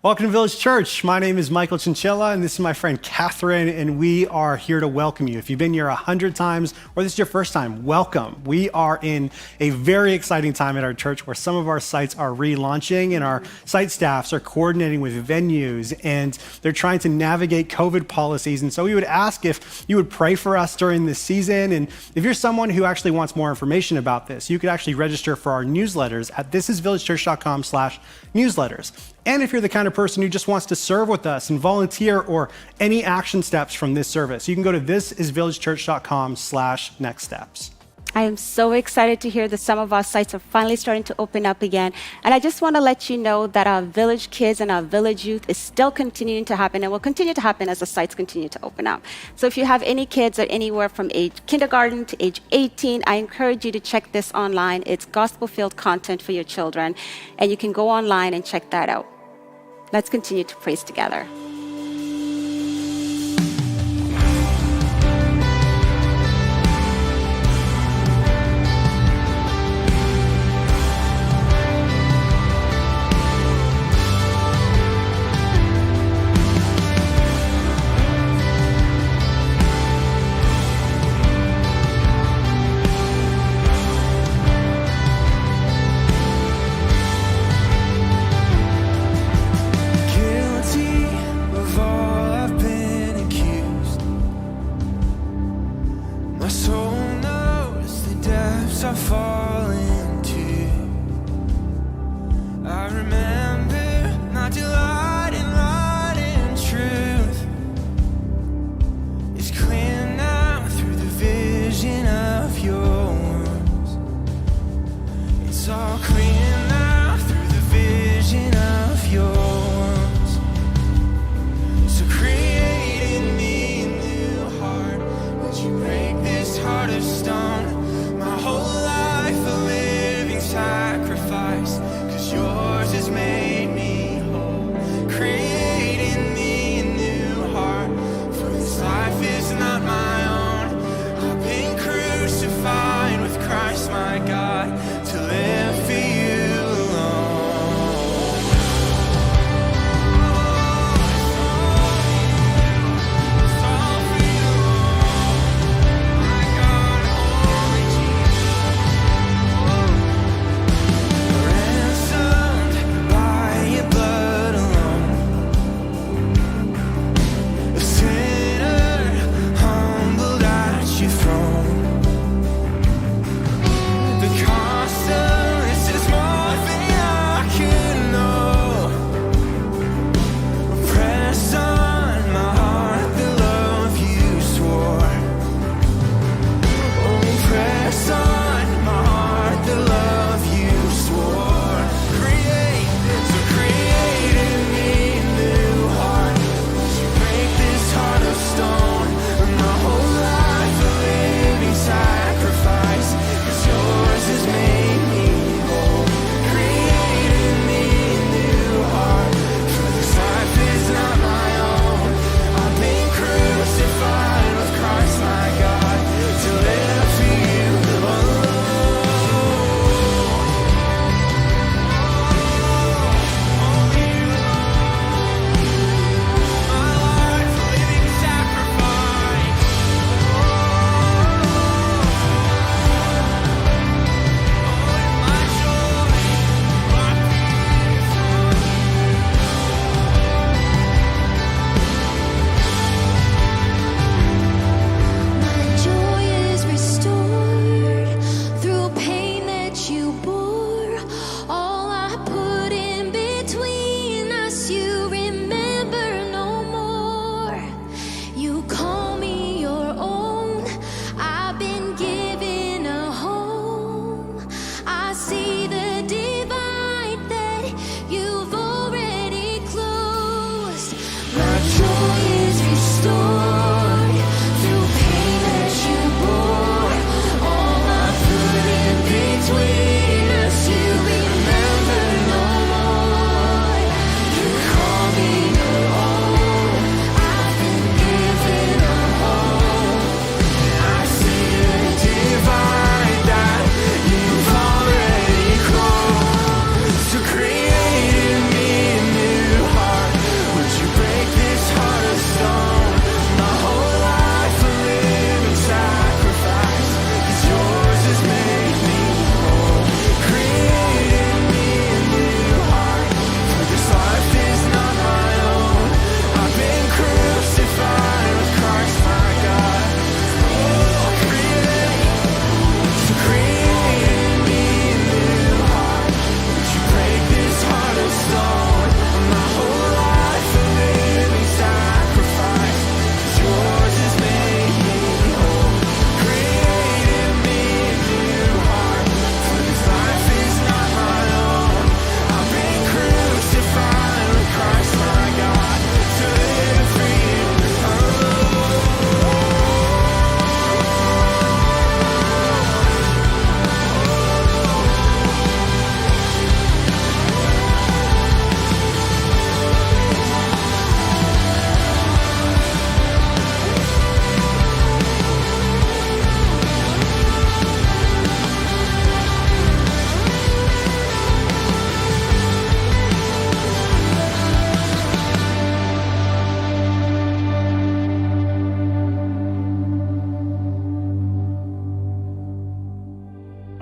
Welcome to Village Church. My name is Michael Chinchilla, and this is my friend Catherine, and we are here to welcome you. If you've been here 100 times, or this is your first time, welcome. We are in a very exciting time at our church where some of our sites are relaunching, and our site staffs are coordinating with venues, and they're trying to navigate COVID policies. And so we would ask if you would pray for us during this season, and if you're someone who actually wants more information about this, you could actually register for our newsletters at thisisvillagechurch.com/newsletters. And if you're the kind of person who just wants to serve with us and volunteer or any action steps from this service, you can go to thisisvillagechurch.com/nextsteps. I am so excited to hear that some of our sites are finally starting to open up again. And I just want to let you know that our village kids and our village youth is still continuing to happen and will continue to happen as the sites continue to open up. So if you have any kids at anywhere from age kindergarten to age 18, I encourage you to check this online. It's gospel-filled content for your children, and you can go online and check that out. Let's continue to praise together.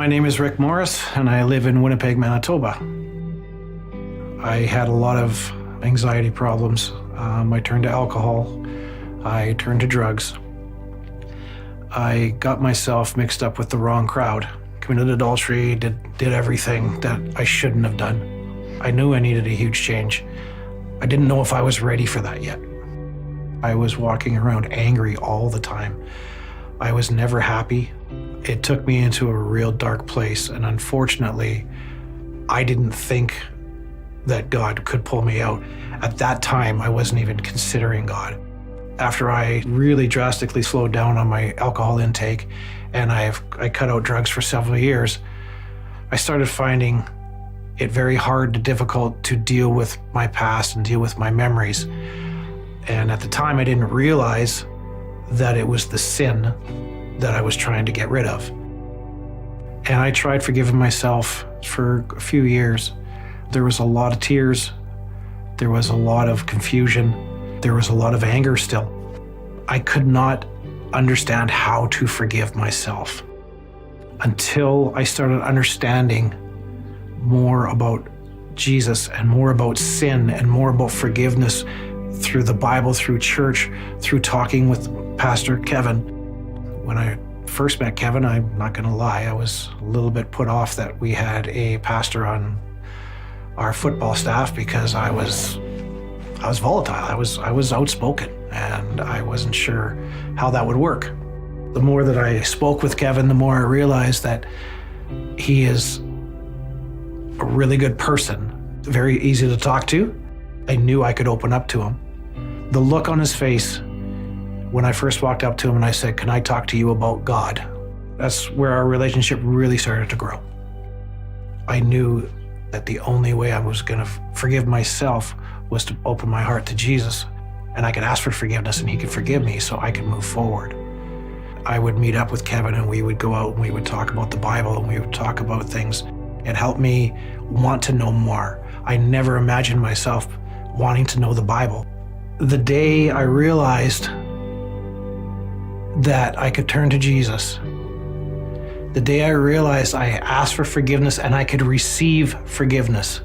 My name is Rick Morris, and I live in Winnipeg, Manitoba. I had a lot of anxiety problems. I turned to alcohol. I turned to drugs. I got myself mixed up with the wrong crowd, committed adultery, did everything that I shouldn't have done. I knew I needed a huge change. I didn't know if I was ready for that yet. I was walking around angry all the time. I was never happy. It took me into a real dark place, and unfortunately, I didn't think that God could pull me out. At that time, I wasn't even considering God. After I really drastically slowed down on my alcohol intake and I cut out drugs for several years, I started finding it very hard and difficult to deal with my past and deal with my memories. And at the time, I didn't realize that it was the sin that I was trying to get rid of. And I tried forgiving myself for a few years. There was a lot of tears. There was a lot of confusion. There was a lot of anger still. I could not understand how to forgive myself until I started understanding more about Jesus and more about sin and more about forgiveness through the Bible, through church, through talking with Pastor Kevin. When I first met Kevin, I'm not going to lie, I was a little bit put off that we had a pastor on our football staff because I was volatile. I was outspoken, and I wasn't sure how that would work. The more that I spoke with Kevin, the more I realized that he is a really good person, very easy to talk to. I knew I could open up to him. The look on his face when I first walked up to him and I said, "Can I talk to you about God?" That's where our relationship really started to grow. I knew that the only way I was going to forgive myself was to open my heart to Jesus, and I could ask for forgiveness and he could forgive me so I could move forward. I would meet up with Kevin and we would go out and we would talk about the Bible and we would talk about things. It helped me want to know more. I never imagined myself wanting to know the Bible. The day I realized that I could turn to Jesus, the day I realized I asked for forgiveness and I could receive forgiveness,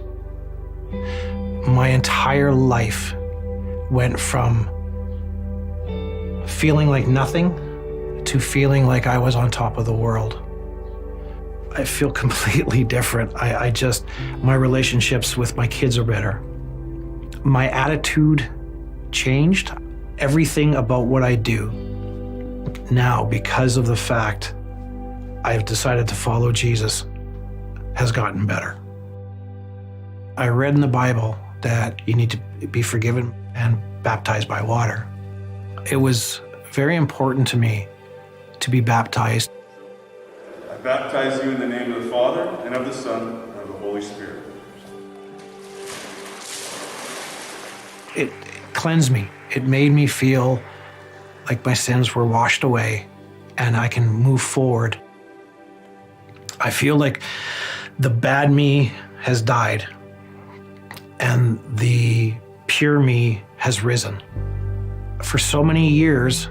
my entire life went from feeling like nothing to feeling like I was on top of the world. I feel completely different. My relationships with my kids are better. My attitude changed. Everything about what I do now, because of the fact I've decided to follow Jesus, has gotten better. I read in the Bible that you need to be forgiven and baptized by water. It was very important to me to be baptized. I baptize you in the name of the Father, and of the Son, and of the Holy Spirit. It cleansed me. It made me feel like my sins were washed away and I can move forward. I feel like the bad me has died and the pure me has risen. For so many years,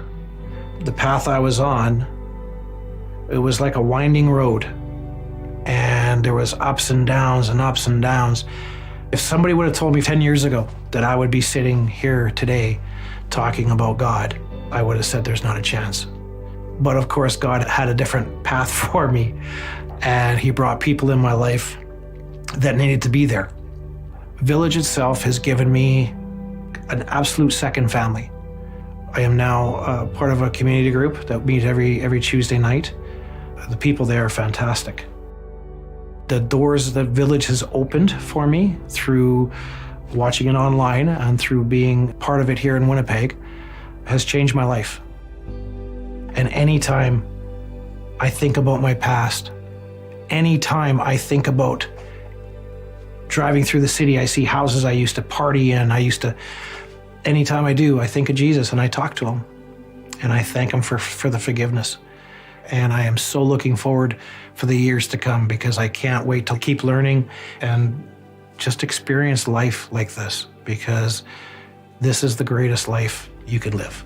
the path I was on, it was like a winding road, and there was ups and downs and ups and downs. If somebody would have told me 10 years ago that I would be sitting here today talking about God, I would have said there's not a chance. But of course, God had a different path for me, and he brought people in my life that needed to be there. Village itself has given me an absolute second family. I am now part of a community group that meets every Tuesday night. The people there are fantastic. The doors that Village has opened for me through watching it online and through being part of it here in Winnipeg has changed my life. And anytime I think about my past, anytime I think about driving through the city, I see houses I used to party in, anytime I do, I think of Jesus and I talk to him and I thank him for the forgiveness. And I am so looking forward for the years to come because I can't wait to keep learning and just experience life like this, because this is the greatest life you could live.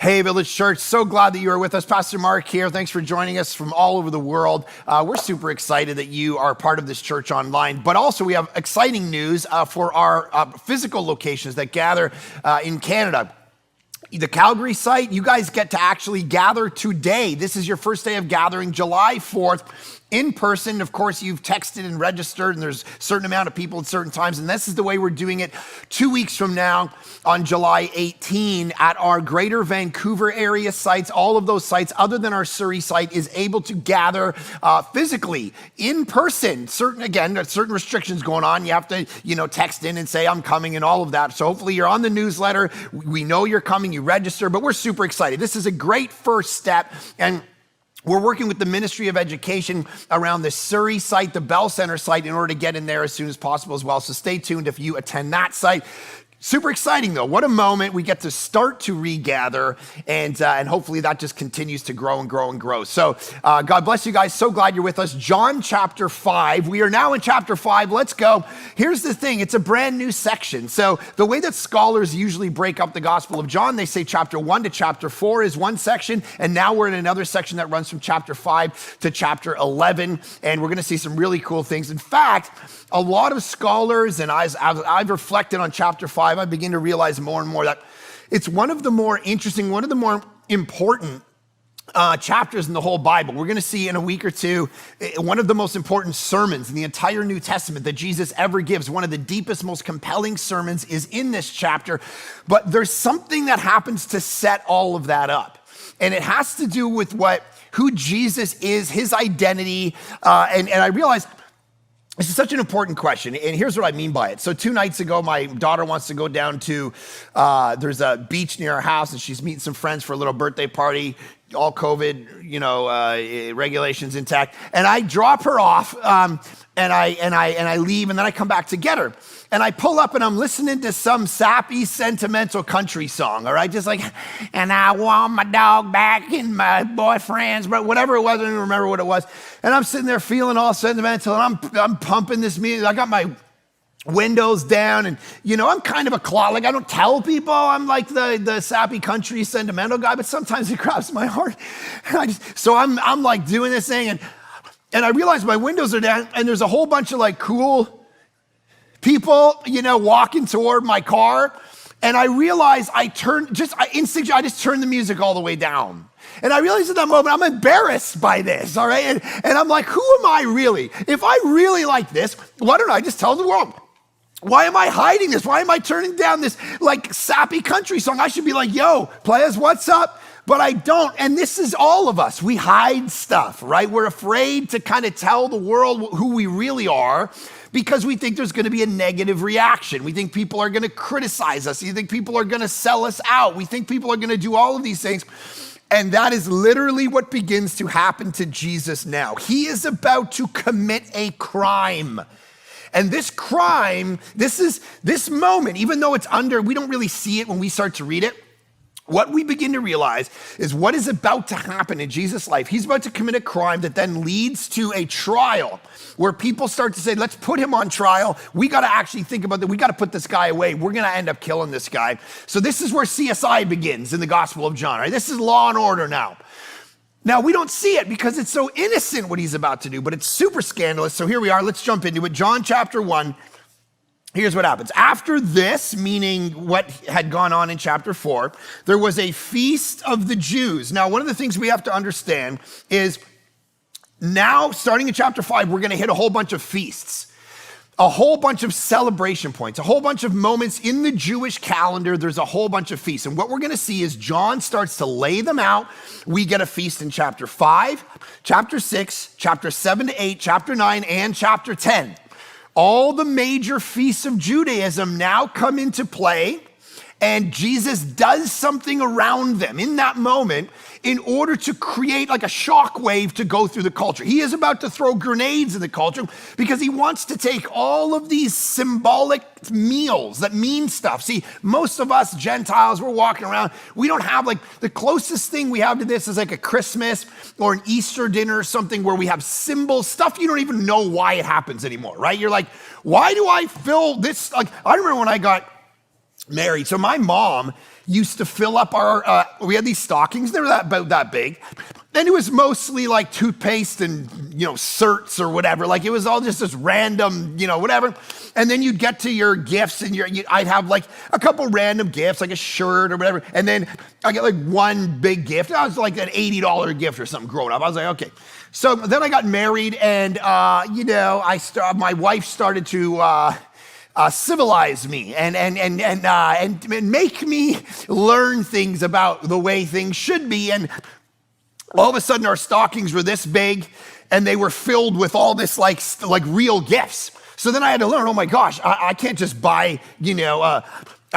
Hey, Village Church, so glad that you are with us. Pastor Mark here. Thanks for joining us from all over the world. We're super excited that you are part of this church online, but also we have exciting news for our physical locations that gather in Canada. The Calgary site, you guys get to actually gather today. This is your first day of gathering, July 4th. In person, of course, you've texted and registered, and there's a certain amount of people at certain times, and this is the way we're doing it 2 weeks from now on July 18 at our Greater Vancouver area sites. All of those sites, other than our Surrey site, is able to gather physically, in person. There's certain restrictions going on. You have to, text in and say, I'm coming and all of that. So hopefully you're on the newsletter. We know you're coming, you register, but we're super excited. This is a great first step, and we're working with the Ministry of Education around the Surrey site, the Bell Center site, in order to get in there as soon as possible as well. So stay tuned if you attend that site. Super exciting though. What a moment. We get to start to regather, and hopefully that just continues to grow and grow and grow. So God bless you guys. So glad you're with us. John chapter 5. We are now in chapter 5. Let's go. Here's the thing. It's a brand new section. So the way that scholars usually break up the Gospel of John, they say chapter 1 to chapter 4 is one section, and now we're in another section that runs from chapter 5 to chapter 11, and we're going to see some really cool things. In fact, a lot of scholars, and as I've reflected on chapter 5, I begin to realize more and more that it's one of the more interesting, one of the more important chapters in the whole Bible. We're going to see in a week or two one of the most important sermons in the entire New Testament that Jesus ever gives. One of the deepest, most compelling sermons is in this chapter. But there's something that happens to set all of that up. And it has to do with who Jesus is, his identity. And I realized this is such an important question, and here's what I mean by it. So 2 nights ago, my daughter wants to go down to, there's a beach near our house, and she's meeting some friends for a little birthday party, all COVID, regulations intact. And I drop her off, and I leave, and then I come back to get her. And I pull up, and I'm listening to some sappy, sentimental country song, all right? Just like, and I want my dog back and my boyfriend's, but whatever it was, I don't even remember what it was. And I'm sitting there feeling all sentimental, and I'm pumping this music. I got my windows down, and I'm kind of a cloud. Like, I don't tell people I'm like the sappy country sentimental guy, but sometimes it grabs my heart. And so I'm like doing this thing, and I realize my windows are down, and there's a whole bunch of like cool people, walking toward my car. And I realize I just turned the music all the way down. And I realized at that moment, I'm embarrassed by this, all right? And I'm like, who am I really? If I really like this, why don't I just tell the world? Why am I hiding this? Why am I turning down this like sappy country song? I should be like, yo, players, what's up? But I don't. And this is all of us. We hide stuff, right? We're afraid to kind of tell the world who we really are, because we think there's going to be a negative reaction. We think people are going to criticize us. You think people are going to sell us out. We think people are going to do all of these things. And that is literally what begins to happen to Jesus now. He is about to commit a crime. And this crime, this moment, even though we don't really see it when we start to read it, what we begin to realize is what is about to happen in Jesus' life. He's about to commit a crime that then leads to a trial where people start to say, let's put him on trial. We got to actually think about that. We got to put this guy away. We're going to end up killing this guy. So this is where CSI begins in the Gospel of John, right? This is Law and Order now. Now, we don't see it because it's so innocent what he's about to do, but it's super scandalous. So here we are. Let's jump into it. John chapter 1. Here's what happens. After this, meaning what had gone on in chapter 4, there was a feast of the Jews. Now, one of the things we have to understand is now, starting in chapter 5, we're going to hit a whole bunch of feasts, a whole bunch of celebration points, a whole bunch of moments in the Jewish calendar. There's a whole bunch of feasts. And what we're going to see is John starts to lay them out. We get a feast in chapter 5, chapter 6, chapter 7 to 8, chapter 9, and chapter 10. All the major feasts of Judaism now come into play, and Jesus does something around them in that moment in order to create like a shock wave to go through the culture. He is about to throw grenades in the culture because he wants to take all of these symbolic meals that mean stuff. See, most of us Gentiles, we're walking around, we don't have like, the closest thing we have to this is like a Christmas or an Easter dinner or something where we have symbols, stuff you don't even know why it happens anymore, right? You're like, why do I fill this? Like, I remember when I got married. So my mom used to fill up our, we had these stockings, they were about that big. And it was mostly like toothpaste and, certs or whatever. Like it was all just this random, whatever. And then you'd get to your gifts and I'd have like a couple random gifts, like a shirt or whatever. And then I get like one big gift. I was like an $80 gift or something growing up. I was like, okay. So then I got married and, my wife started to, civilize me and make me learn things about the way things should be. And all of a sudden our stockings were this big and they were filled with all this like real gifts. So then I had to learn, oh my gosh, I can't just buy, a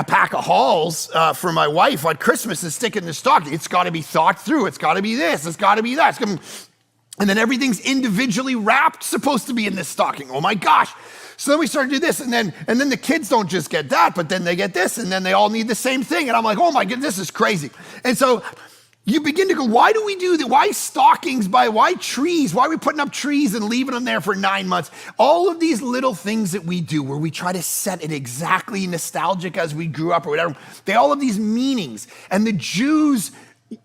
pack of Halls for my wife on Christmas and stick it in the stocking. It's got to be thought through. It's got to be this. It's got to be that. And then everything's individually wrapped, supposed to be in this stocking. Oh my gosh. So then we started to do this, and then the kids don't just get that, but then they get this, and then they all need the same thing. And I'm like, oh my goodness, this is crazy. And so you begin to go, why do we do that? Why stockings? Why trees? Why are we putting up trees and leaving them there for 9 months? All of these little things that we do where we try to set it exactly nostalgic as we grew up or whatever, they all have these meanings. And the Jews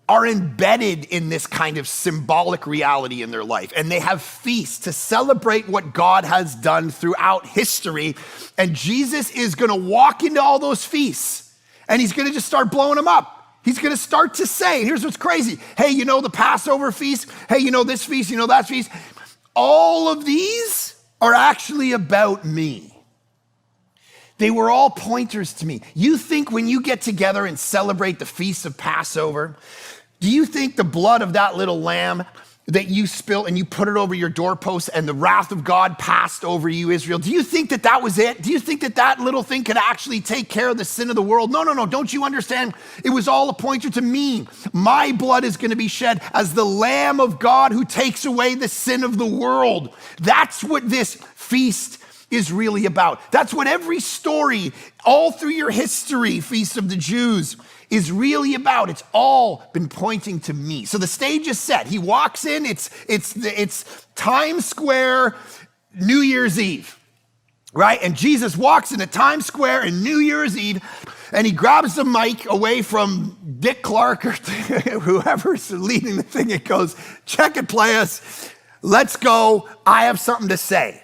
are embedded in this kind of symbolic reality in their life. And they have feasts to celebrate what God has done throughout history. And Jesus is going to walk into all those feasts and he's going to just start blowing them up. He's going to start to say, here's what's crazy. Hey, the Passover feast? Hey, this feast, that feast? All of these are actually about me. They were all pointers to me. You think when you get together and celebrate the feast of Passover, do you think the blood of that little lamb that you spilt and you put it over your doorpost and the wrath of God passed over you, Israel? Do you think that was it? Do you think that little thing could actually take care of the sin of the world? No. Don't you understand? It was all a pointer to me. My blood is going to be shed as the Lamb of God who takes away the sin of the world. That's what this feast is really about. That's what every story all through your history, Feast of the Jews, is really about. It's all been pointing to me. So the stage is set. He walks in, it's Times Square, New Year's Eve, right? And Jesus walks into Times Square and New Year's Eve, and he grabs the mic away from Dick Clark or whoever's leading the thing. It goes, check it, play us. Let's go. I have something to say.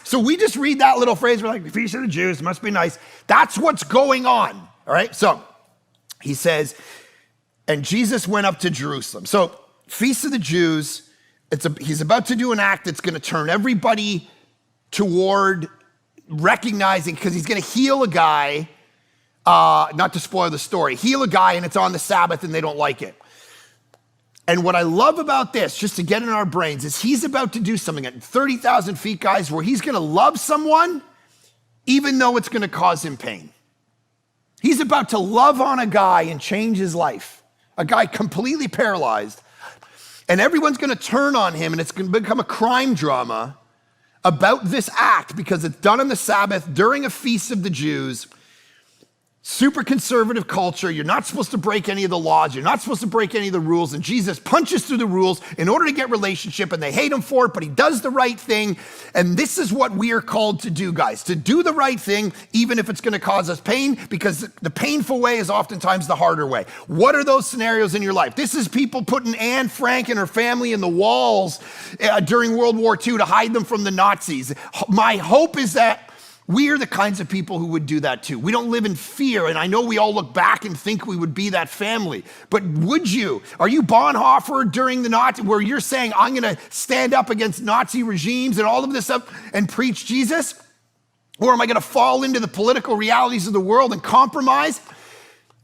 So we just read that little phrase. We're like, the Feast of the Jews, must be nice. That's what's going on, all right? So he says, and Jesus went up to Jerusalem. So Feast of the Jews, he's about to do an act that's going to turn everybody toward recognizing, because he's going to heal a guy, not to spoil the story, heal a guy and it's on the Sabbath and they don't like it. And what I love about this, just to get in our brains, is he's about to do something at 30,000 feet, guys, where he's going to love someone even though it's going to cause him pain. He's about to love on a guy and change his life, a guy completely paralyzed. And everyone's going to turn on him and it's going to become a crime drama about this act because it's done on the Sabbath during a feast of the Jews. Super conservative culture. You're not supposed to break any of the laws. You're not supposed to break any of the rules. And Jesus punches through the rules in order to get relationship, and they hate him for it, but he does the right thing. And this is what we are called to do, guys, to do the right thing, even if it's going to cause us pain, because the painful way is oftentimes the harder way. What are those scenarios in your life? This is people putting Anne Frank and her family in the walls during World War II to hide them from the Nazis. My hope is that we are the kinds of people who would do that too. We don't live in fear, and I know we all look back and think we would be that family, but would you? Are you Bonhoeffer during the Nazi, where you're saying, I'm gonna stand up against Nazi regimes and all of this stuff and preach Jesus? Or am I gonna fall into the political realities of the world and compromise?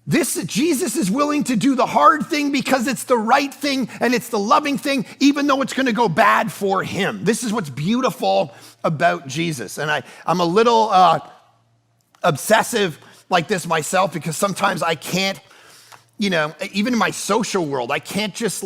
Jesus is willing to do the hard thing because it's the right thing and it's the loving thing, even though it's going to go bad for him. This is what's beautiful about Jesus. And I'm a little obsessive like this myself because sometimes I can't, even in my social world, I can't just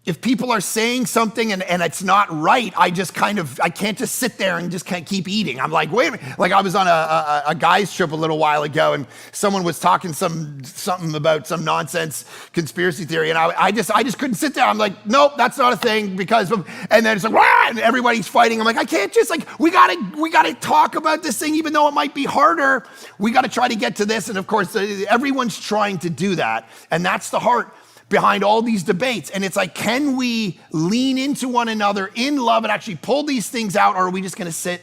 if people are saying something and it's not right, I can't just sit there and just can't keep eating. I'm like, wait a minute. Like I was on a guy's trip a little while ago and someone was talking something about some nonsense conspiracy theory. And I just couldn't sit there. I'm like, nope, that's not a thing because and then it's like, wah, and everybody's fighting. I'm like, I can't just we gotta talk about this thing, even though it might be harder. We gotta try to get to this. And of course, everyone's trying to do that. And that's the heart behind all these debates. And it's like, can we lean into one another in love and actually pull these things out, or are we just gonna sit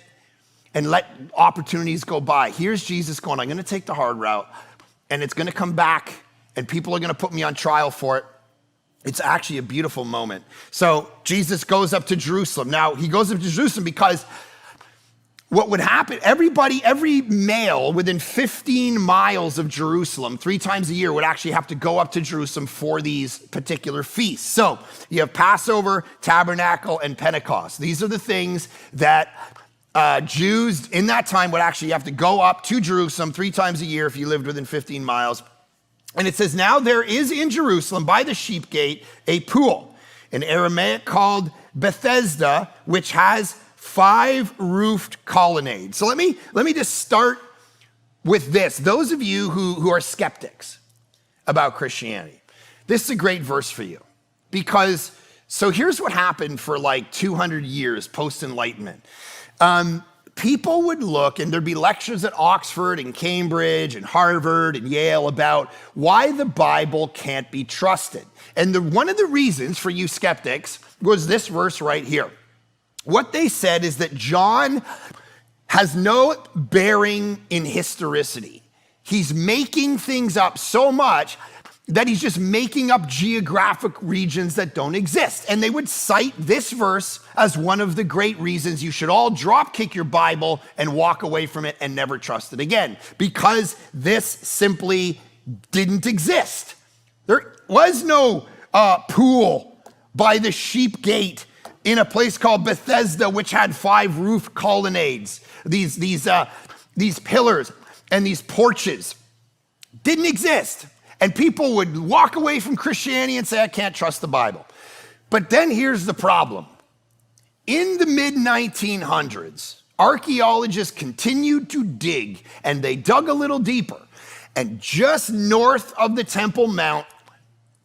and let opportunities go by? Here's Jesus going, I'm gonna take the hard route, and it's gonna come back, and people are gonna put me on trial for it. It's actually a beautiful moment. So Jesus goes up to Jerusalem. Now, he goes up to Jerusalem because what would happen, every male within 15 miles of Jerusalem, 3 times a year, would actually have to go up to Jerusalem for these particular feasts. So you have Passover, Tabernacle, and Pentecost. These are the things that Jews in that time would actually have to go up to Jerusalem 3 times a year if you lived within 15 miles. And it says, now there is in Jerusalem by the sheep gate a pool, in Aramaic called Bethesda, which has 5 roofed colonnades. So let me just start with this. Those of you who are skeptics about Christianity, this is a great verse for you, because so here's what happened for like 200 years post-Enlightenment. People would look, and there'd be lectures at Oxford and Cambridge and Harvard and Yale about why the Bible can't be trusted. And one of the reasons for you skeptics was this verse right here. What they said is that John has no bearing in historicity. He's making things up so much that he's just making up geographic regions that don't exist. And they would cite this verse as one of the great reasons you should all drop kick your Bible and walk away from it and never trust it again, because this simply didn't exist. There was no pool by the sheep gate in a place called Bethesda, which had 5 roof colonnades. These pillars and these porches didn't exist. And people would walk away from Christianity and say, I can't trust the Bible. But then here's the problem. In the mid-1900s, archaeologists continued to dig, and they dug a little deeper. And just north of the Temple Mount,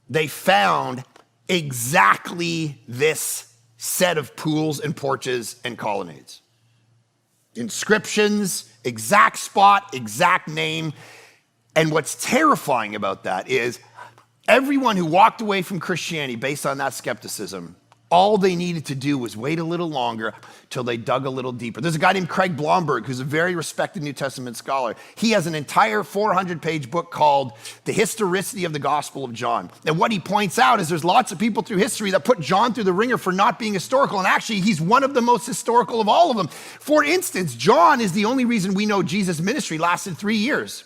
they found exactly this set of pools and porches and colonnades. Inscriptions, exact spot, exact name. And what's terrifying about that is everyone who walked away from Christianity based on that skepticism, all they needed to do was wait a little longer till they dug a little deeper. There's a guy named Craig Blomberg, who's a very respected New Testament scholar. He has an entire 400-page book called The Historicity of the Gospel of John. And what he points out is there's lots of people through history that put John through the ringer for not being historical. And actually, he's one of the most historical of all of them. For instance, John is the only reason we know Jesus' ministry lasted 3 years.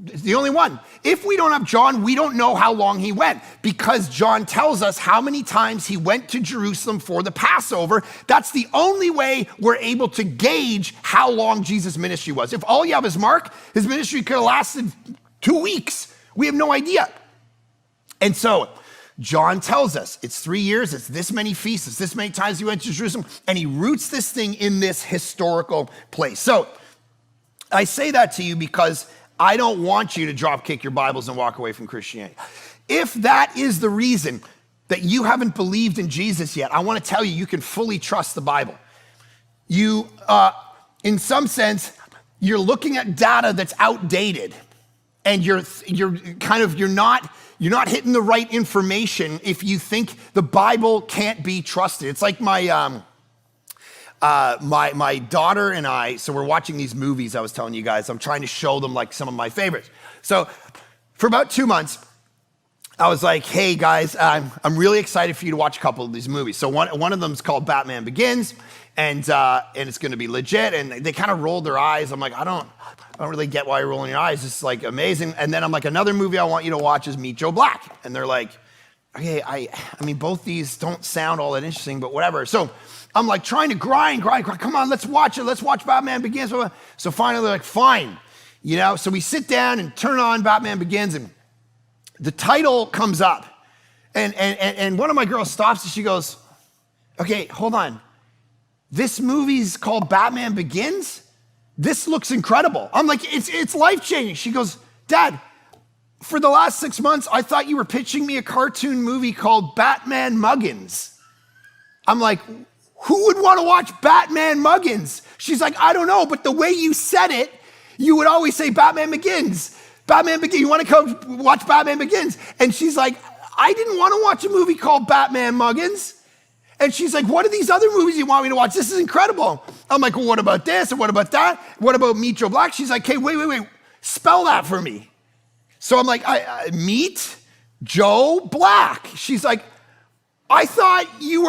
It's the only one. If we don't have John, we don't know how long he went, because John tells us how many times he went to Jerusalem for the Passover. That's the only way we're able to gauge how long Jesus' ministry was. If all you have is Mark, his ministry could have lasted 2 weeks. We have no idea. And so John tells us it's 3 years, it's this many feasts, it's this many times he went to Jerusalem, and he roots this thing in this historical place. So I say that to you because I don't want you to drop kick your Bibles and walk away from Christianity. If that is the reason that you haven't believed in Jesus yet, I want to tell you, you can fully trust the Bible. You, in some sense, you're looking at data that's outdated, and you're not hitting the right information if you think the Bible can't be trusted. It's like my daughter and I, so we're watching these movies I was telling you guys. I'm trying to show them like some of my favorites. So for about 2 months, I was like, hey guys, I'm really excited for you to watch a couple of these movies. So one of them is called Batman Begins, and it's gonna be legit. And they kind of rolled their eyes. I'm like, I don't really get why you're rolling your eyes. It's like amazing. And then I'm like, another movie I want you to watch is Meet Joe Black. And they're like, okay, I mean, both these don't sound all that interesting, but whatever. So I'm like trying to grind. Come on, let's watch it. Let's watch Batman Begins. So finally they're like, fine. So we sit down and turn on Batman Begins, and the title comes up. And one of my girls stops and she goes, okay, hold on. This movie's called Batman Begins? This looks incredible. I'm like, it's life-changing. She goes, Dad, for the last 6 months, I thought you were pitching me a cartoon movie called Batman Muggins. I'm like, who would want to watch Batman Muggins? She's like, I don't know, but the way you said it, you would always say Batman Begins. Batman Begins, you want to come watch Batman Begins? And she's like, I didn't want to watch a movie called Batman Muggins. And she's like, what are these other movies you want me to watch? This is incredible. I'm like, well, what about this? And what about that? What about Meet Joe Black? She's like, hey, wait. Spell that for me. So I'm like, Meet Joe Black. She's like, I thought you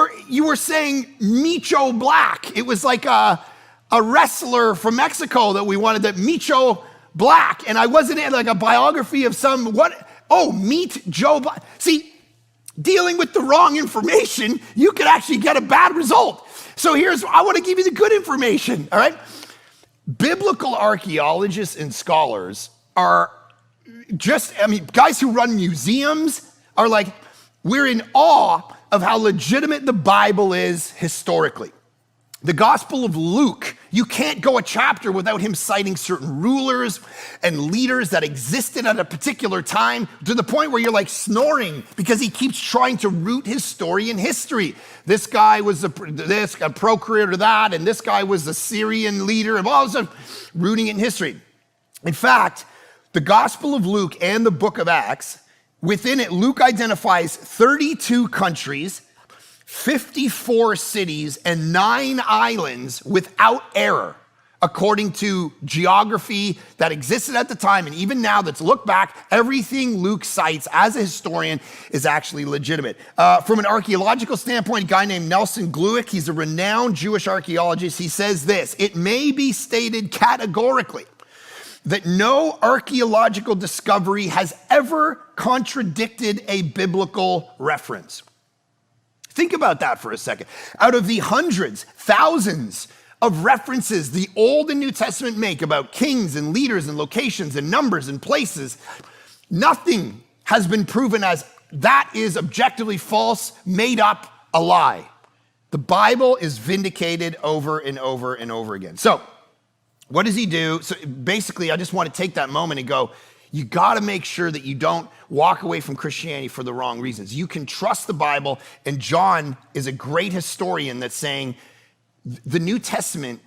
were saying Micho Black. It was like a wrestler from Mexico that we wanted, that Micho Black. And I wasn't in like a biography of Meet Joe Black. See, dealing with the wrong information, you could actually get a bad result. So I want to give you the good information, all right? Biblical archaeologists and scholars are guys who run museums are like, we're in awe of how legitimate the Bible is historically. The Gospel of Luke, you can't go a chapter without him citing certain rulers and leaders that existed at a particular time, to the point where you're like snoring because he keeps trying to root his story in history. This guy was a procurator to that, and this guy was the Syrian leader, and all this rooting it in history. In fact, the Gospel of Luke and the book of Acts, within it, Luke identifies 32 countries, 54 cities, and 9 islands without error, according to geography that existed at the time. And even now that's looked back, everything Luke cites as a historian is actually legitimate. From an archaeological standpoint, a guy named Nelson Glueck, he's a renowned Jewish archaeologist. He says this: it may be stated categorically that no archaeological discovery has ever contradicted a biblical reference. Think about that for a second. Out of the hundreds, thousands of references the Old and New Testament make about kings and leaders and locations and numbers and places, nothing has been proven as that is objectively false, made up, a lie. The Bible is vindicated over and over and over again. So, what does he do? So basically, I just want to take that moment and go, you got to make sure that you don't walk away from Christianity for the wrong reasons. You can trust the Bible, and John is a great historian that's saying the New Testament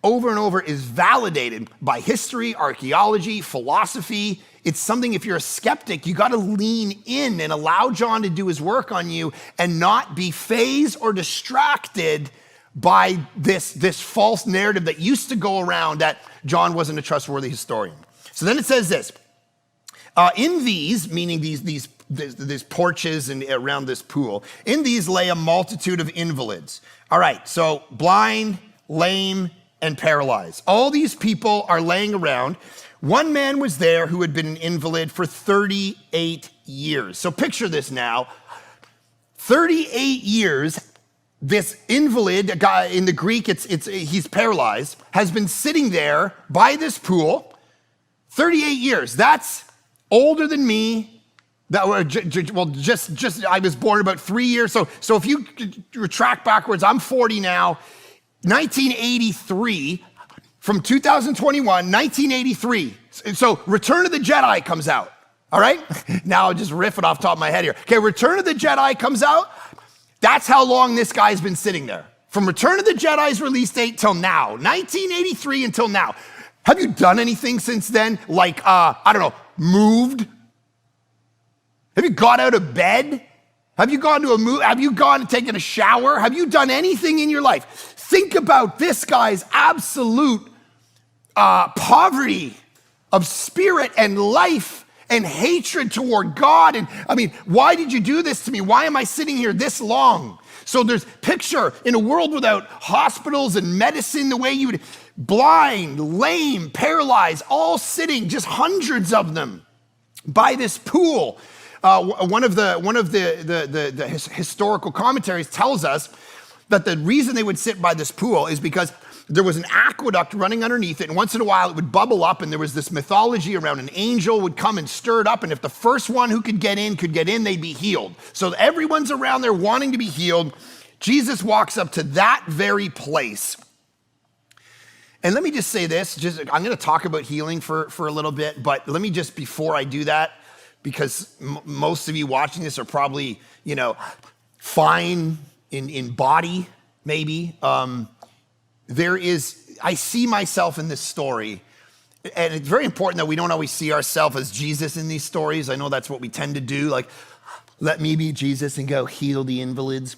over and over is validated by history, archaeology, philosophy. It's something, if you're a skeptic, you got to lean in and allow John to do his work on you and not be fazed or distracted by this false narrative that used to go around that John wasn't a trustworthy historian. So then it says this. In these, meaning these porches and around this pool, in these lay a multitude of invalids. All right, so blind, lame, and paralyzed. All these people are laying around. One man was there who had been an invalid for 38 years. So picture this now. 38 years, this invalid, a guy in the Greek, he's paralyzed, has been sitting there by this pool 38 years. That's older than me. I was born about 3 years. So if you retract backwards, I'm 40 now. 1983, from 2021, 1983. So Return of the Jedi comes out. All right? Now I'll just riff it off the top of my head here. Okay, Return of the Jedi comes out. That's how long this guy's been sitting there. From Return of the Jedi's release date till now, 1983 until now. Have you done anything since then? Like, moved? Have you got out of bed? Have you gone to a move? Have you gone and taken a shower? Have you done anything in your life? Think about this guy's absolute poverty of spirit and life and hatred toward God. And I mean, why did you do this to me? Why am I sitting here this long? So there's picture in a world without hospitals and medicine, the way you would, blind, lame, paralyzed, all sitting, just hundreds of them by this pool. One of the historical commentaries tells us that the reason they would sit by this pool is because there was an aqueduct running underneath it, and once in a while it would bubble up, and there was this mythology around an angel would come and stir it up, and if the first one who could get in, they'd be healed. So everyone's around there wanting to be healed. Jesus walks up to that very place. And let me just say this, I'm gonna talk about healing for a little bit, but let me just, before I do that, because most of you watching this are probably, fine in body, maybe. I see myself in this story, and it's very important that we don't always see ourselves as Jesus in these stories. I know that's what we tend to do, like, let me be Jesus and go heal the invalids.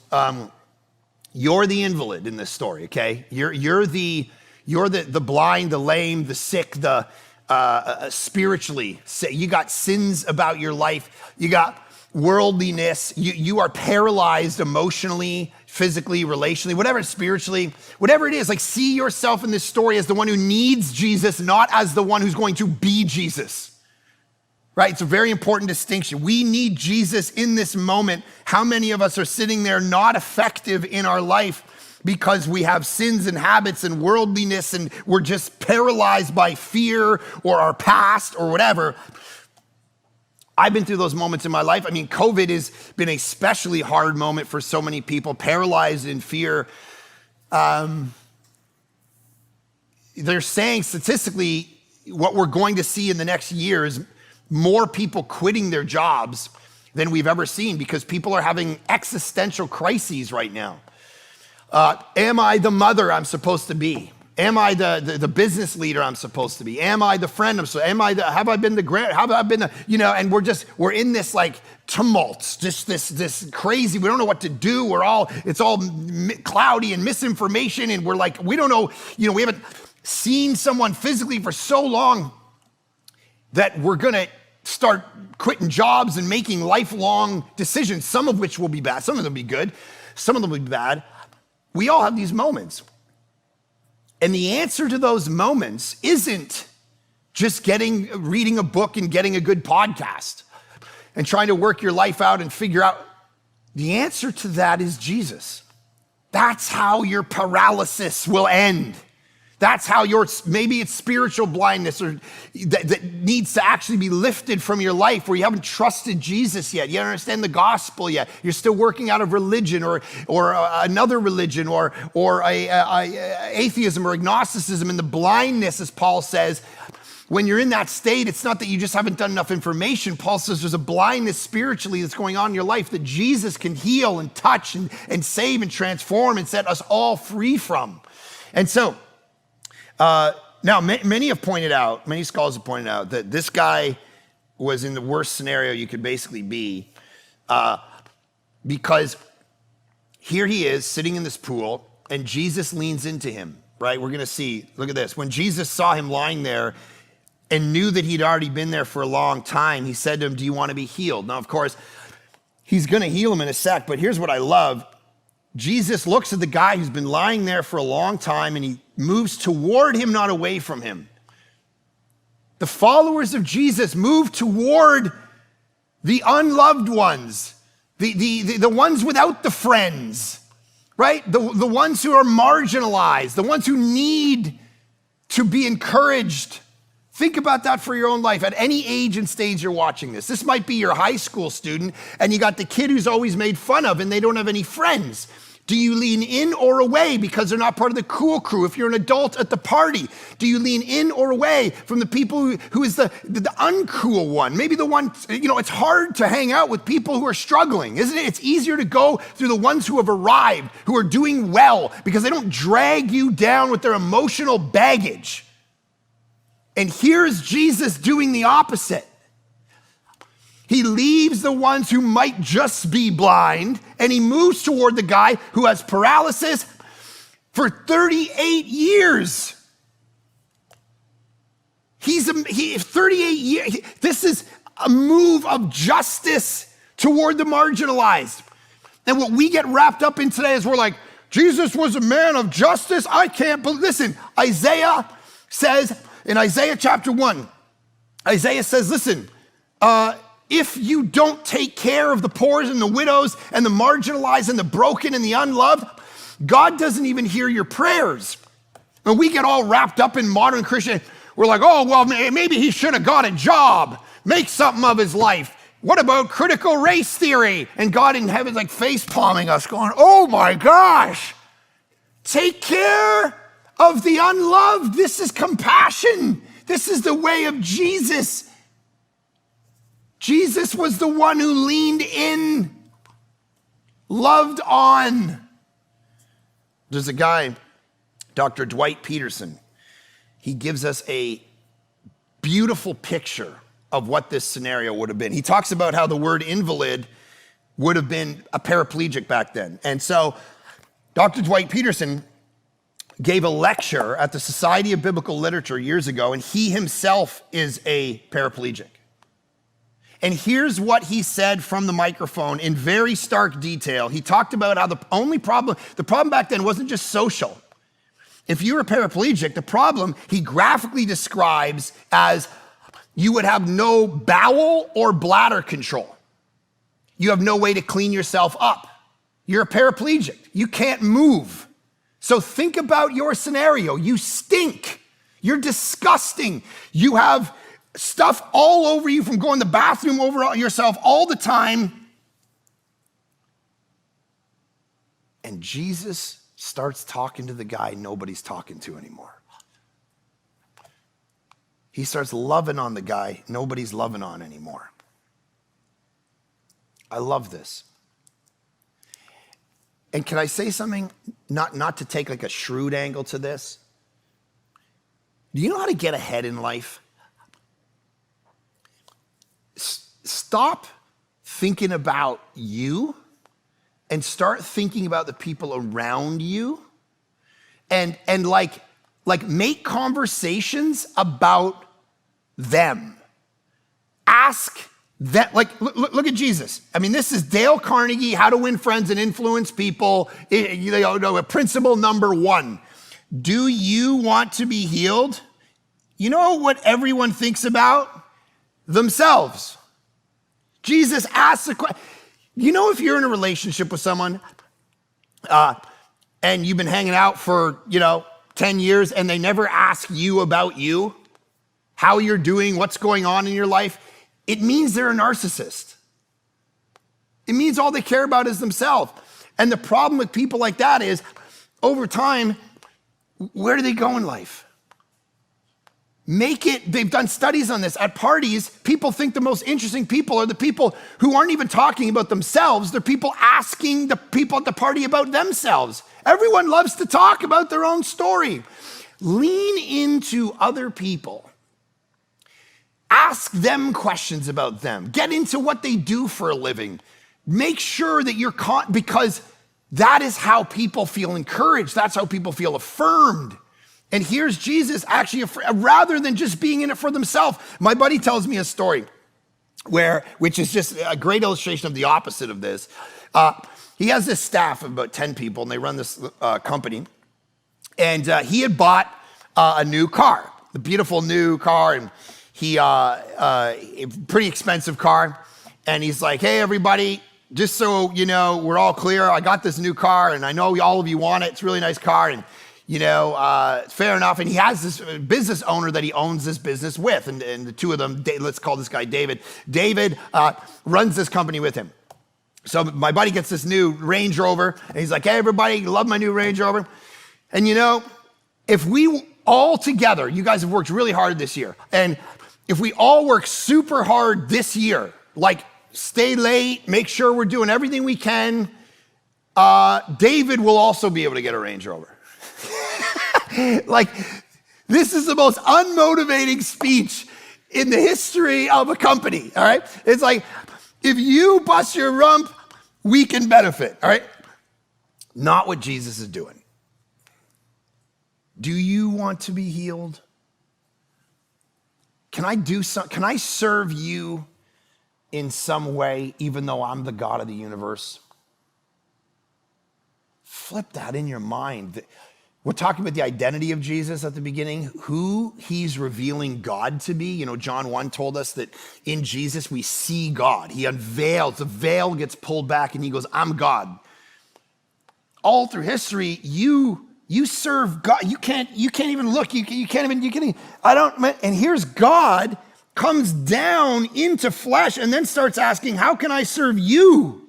You're the invalid in this story, okay? You're the blind, the lame, the sick, the spiritually sick. You got sins about your life. You got worldliness. You are paralyzed emotionally, physically, relationally, whatever, spiritually, whatever it is. Like, see yourself in this story as the one who needs Jesus, not as the one who's going to be Jesus. Right? It's a very important distinction. We need Jesus in this moment. How many of us are sitting there not effective in our life because we have sins and habits and worldliness, and we're just paralyzed by fear or our past or whatever? I've been through those moments in my life. I mean, COVID has been a especially hard moment for so many people, paralyzed in fear. They're saying statistically, what we're going to see in the next year is more people quitting their jobs than we've ever seen, because people are having existential crises right now. Am I the mother I'm supposed to be? Am I the business leader I'm supposed to be? Am I the friend have I been the, and we're in this like tumult, just this crazy, we don't know what to do. It's all cloudy and misinformation. And we're like, we don't know, we haven't seen someone physically for so long that we're going to start quitting jobs and making lifelong decisions, some of which will be bad. Some of them will be good. Some of them will be bad. We all have these moments. And the answer to those moments isn't just reading a book and getting a good podcast and trying to work your life out and figure out. The answer to that is Jesus. That's how your paralysis will end. That's how maybe it's spiritual blindness or that needs to actually be lifted from your life, where you haven't trusted Jesus yet. You don't understand the gospel yet. You're still working out of religion or another religion or atheism or agnosticism. And the blindness, as Paul says, when you're in that state, it's not that you just haven't done enough information. Paul says there's a blindness spiritually that's going on in your life that Jesus can heal and touch and save and transform and set us all free from. And so, now, many scholars have pointed out that this guy was in the worst scenario you could basically be, because here he is sitting in this pool, and Jesus leans into him, right? We're going to see, look at this. When Jesus saw him lying there and knew that he'd already been there for a long time, he said to him, "Do you want to be healed?" Now, of course, he's going to heal him in a sec, but here's what I love. Jesus looks at the guy who's been lying there for a long time, and he moves toward him, not away from him. The followers of Jesus move toward the unloved ones, the ones without the friends, right? The ones who are marginalized, the ones who need to be encouraged. Think about that for your own life. At any age and stage you're watching this. This might be your high school student, and you got the kid who's always made fun of, and they don't have any friends. Do you lean in or away because they're not part of the cool crew? If you're an adult at the party, do you lean in or away from the people who is the uncool one? Maybe the one, it's hard to hang out with people who are struggling, isn't it? It's easier to go through the ones who have arrived, who are doing well, because they don't drag you down with their emotional baggage. And here's Jesus doing the opposite. He leaves the ones who might just be blind, and he moves toward the guy who has paralysis for 38 years. 38 years. This is a move of justice toward the marginalized. And what we get wrapped up in today is we're like, Jesus was a man of justice. I can't believe. Listen, Isaiah says in Isaiah chapter 1, Isaiah says, listen, if you don't take care of the poor and the widows and the marginalized and the broken and the unloved, God doesn't even hear your prayers. And we get all wrapped up in modern Christian. We're like, oh, well, maybe he should have got a job, make something of his life. What about critical race theory? And God in heaven's like face palming us, going, oh my gosh, take care of the unloved. This is compassion. This is the way of Jesus. Jesus was the one who leaned in, loved on. There's a guy, Dr. Dwight Peterson. He gives us a beautiful picture of what this scenario would have been. He talks about how the word invalid would have been a paraplegic back then. And so Dr. Dwight Peterson gave a lecture at the Society of Biblical Literature years ago, and he himself is a paraplegic. And here's what he said from the microphone in very stark detail. He talked about how the problem back then wasn't just social. If you were paraplegic, the problem he graphically describes as you would have no bowel or bladder control. You have no way to clean yourself up. You're a paraplegic. You can't move. So think about your scenario. You stink. You're disgusting. You have stuff all over you from going to the bathroom over yourself all the time. And Jesus starts talking to the guy nobody's talking to anymore. He starts loving on the guy nobody's loving on anymore. I love this. And can I say something, not to take like a shrewd angle to this? Do you know how to get ahead in life? Stop thinking about you and start thinking about the people around you, and like make conversations about them. Ask them, like look at Jesus. I mean, this is Dale Carnegie, How to Win Friends and Influence People. Principle number 1. Do you want to be healed? You know what everyone thinks about? Themselves. Jesus asks a question. You know, if you're in a relationship with someone and you've been hanging out for, 10 years and they never ask you about you, how you're doing, what's going on in your life, it means they're a narcissist. It means all they care about is themselves. And the problem with people like that is, over time, where do they go in life? They've done studies on this. At parties, people think the most interesting people are the people who aren't even talking about themselves. They're people asking the people at the party about themselves. Everyone loves to talk about their own story. Lean into other people. Ask them questions about them. Get into what they do for a living. Make sure that you're because that is how people feel encouraged. That's how people feel affirmed. And here's Jesus actually, rather than just being in it for themselves. My buddy tells me a story which is just a great illustration of the opposite of this. He has this staff of about 10 people, and they run this company. And he had bought a new car, a beautiful new car, and a pretty expensive car. And he's like, hey, everybody, just so you know, we're all clear. I got this new car, and I know all of you want it. It's a really nice car, and fair enough. And he has this business owner that he owns this business with. And the two of them, let's call this guy David. David runs this company with him. So my buddy gets this new Range Rover, and he's like, hey, everybody, love my new Range Rover. And if we all together, you guys have worked really hard this year. And if we all work super hard this year, like stay late, make sure we're doing everything we can, David will also be able to get a Range Rover. Like, this is the most unmotivating speech in the history of a company, all right? It's like, if you bust your rump, we can benefit, all right? Not what Jesus is doing. Do you want to be healed? Can I serve you in some way, even though I'm the God of the universe? Flip that in your mind. We're talking about the identity of Jesus at the beginning, who he's revealing God to be. John 1 told us that in Jesus we see God. He unveils, the veil gets pulled back and he goes, I'm God. All through history, you You serve God. You can't even look. And here's God comes down into flesh and then starts asking, how can I serve you?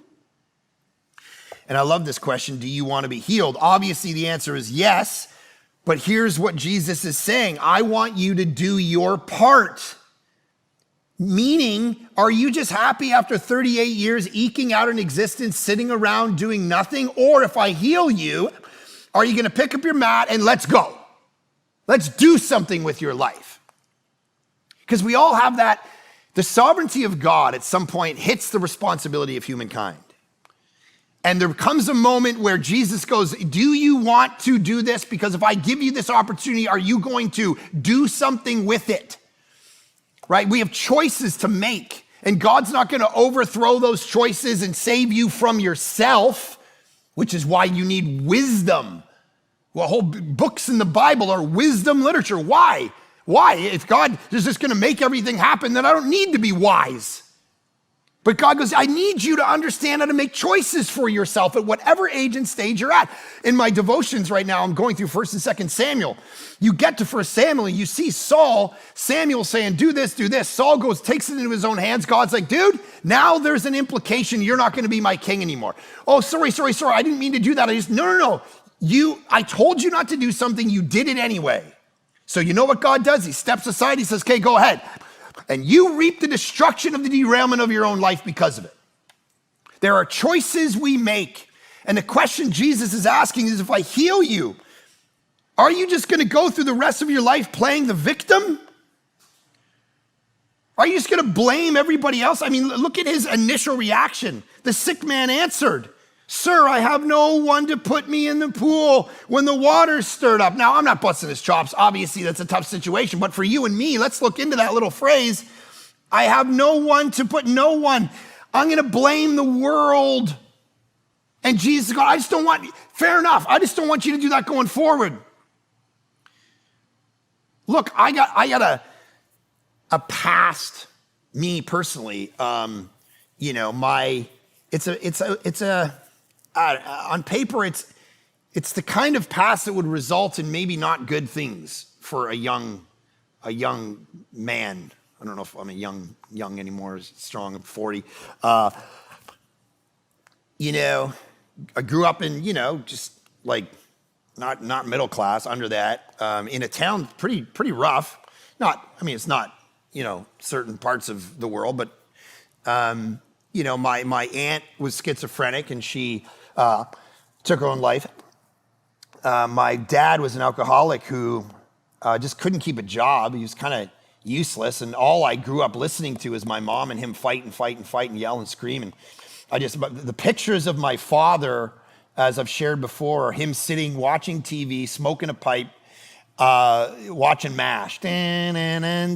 And I love this question. Do you want to be healed? Obviously the answer is yes, but here's what Jesus is saying. I want you to do your part. Meaning, are you just happy after 38 years eking out an existence, sitting around doing nothing? Or if I heal you, are you going to pick up your mat and let's go? Let's do something with your life. Because we all have that. The sovereignty of God at some point hits the responsibility of humankind. And there comes a moment where Jesus goes, do you want to do this? Because if I give you this opportunity, are you going to do something with it? Right? We have choices to make. And God's not going to overthrow those choices and save you from yourself, which is why you need wisdom. Well, whole books in the Bible are wisdom literature. Why? Why? If God is just going to make everything happen, then I don't need to be wise. But God goes, I need you to understand how to make choices for yourself at whatever age and stage you're at. In my devotions right now, I'm going through 1 and 2 Samuel. You get to 1 Samuel, you see Samuel saying, do this, do this. Saul goes, takes it into his own hands. God's like, dude, now there's an implication you're not going to be my king anymore. Oh, sorry. I didn't mean to do that. No. I told you not to do something. You did it anyway. So you know what God does? He steps aside. He says, okay, go ahead. And you reap the destruction of the derailment of your own life because of it. There are choices we make. And the question Jesus is asking is, if I heal you, are you just going to go through the rest of your life playing the victim? Are you just going to blame everybody else? I mean, look at his initial reaction. The sick man answered, sir, I have no one to put me in the pool when the water's stirred up. Now, I'm not busting his chops. Obviously, that's a tough situation. But for you and me, let's look into that little phrase. I have no one to put, no one. I'm going to blame the world. And Jesus goes, I just don't want, fair enough. I just don't want you to do that going forward. Look, I got a past, me personally, on paper, it's the kind of past that would result in maybe not good things for a young man. I don't know if I'm a young anymore, strong, I'm 40. I grew up in, just like not middle class, under that, in a town pretty rough. It's not, certain parts of the world, but my aunt was schizophrenic and she took her own life. My dad was an alcoholic who just couldn't keep a job. He was kind of useless. And all I grew up listening to is my mom and him fight and yell and scream. And the pictures of my father, as I've shared before, are him sitting, watching TV, smoking a pipe, watching MASH. Yeah.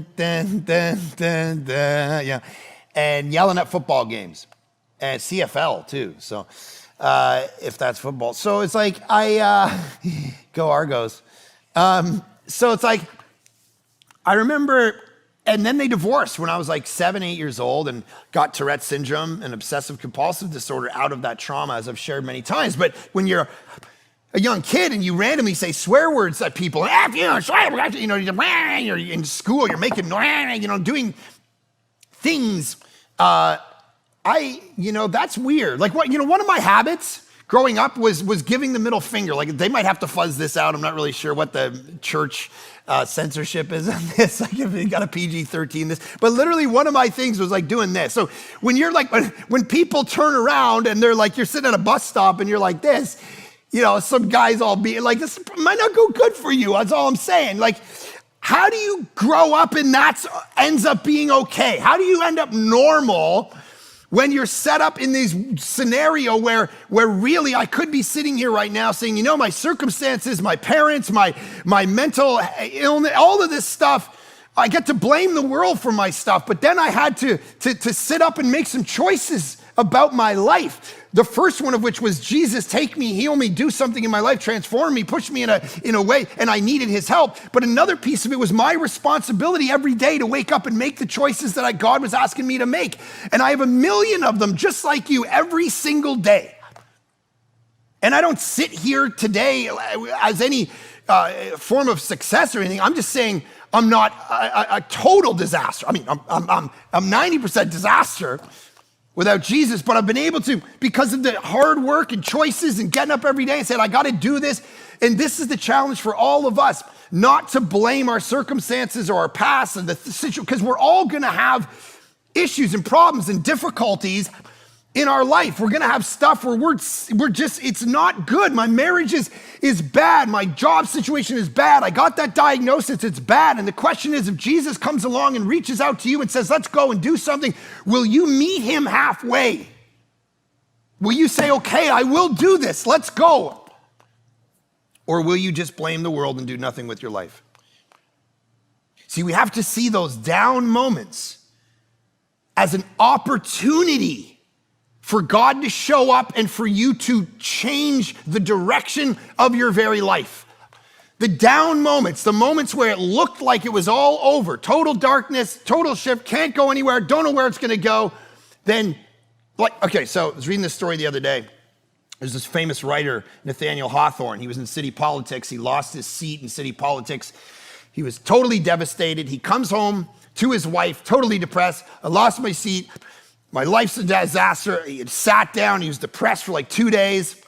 And yelling at football games. And CFL too. So if that's football. So it's like, go Argos. So it's like, I remember, and then they divorced when I was like 7, 8 years old and got Tourette's syndrome and obsessive compulsive disorder out of that trauma, as I've shared many times. But when you're a young kid and you randomly say swear words at people, you're in school, you're making noise, doing things, that's weird. Like one of my habits growing up was giving the middle finger. Like they might have to fuzz this out. I'm not really sure what the church censorship is on this. Like if you got a PG-13 this, but literally one of my things was like doing this. So when you're like, when people turn around and they're like, you're sitting at a bus stop and you're like this, some guys all be like, this might not go good for you. That's all I'm saying. Like, how do you grow up and that ends up being okay? How do you end up normal when you're set up in this scenario where really I could be sitting here right now saying, my circumstances, my parents, my mental illness, all of this stuff, I get to blame the world for my stuff, but then I had to sit up and make some choices about my life. The first one of which was, Jesus, take me, heal me, do something in my life, transform me, push me in a way, and I needed his help. But another piece of it was my responsibility every day to wake up and make the choices that God was asking me to make. And I have a million of them just like you every single day. And I don't sit here today as any form of success or anything. I'm just saying I'm not a total disaster. I mean, I'm 90% disaster without Jesus, but I've been able to, because of the hard work and choices and getting up every day and saying, I got to do this. And this is the challenge for all of us, not to blame our circumstances or our past and the situation, because we're all going to have issues and problems and difficulties in our life. We're going to have stuff where we're just, it's not good. My marriage is bad. My job situation is bad. I got that diagnosis. It's bad. And the question is, if Jesus comes along and reaches out to you and says, let's go and do something, will you meet him halfway? Will you say, okay, I will do this. Let's go. Or will you just blame the world and do nothing with your life? See, we have to see those down moments as an opportunity for God to show up and for you to change the direction of your very life. The down moments, the moments where it looked like it was all over, total darkness, total shift, can't go anywhere, don't know where it's gonna go, then, okay, so I was reading this story the other day. There's this famous writer, Nathaniel Hawthorne. He was in city politics. He lost his seat in city politics. He was totally devastated. He comes home to his wife, totally depressed. I lost my seat. My life's a disaster. He had sat down. He was depressed for like 2 days.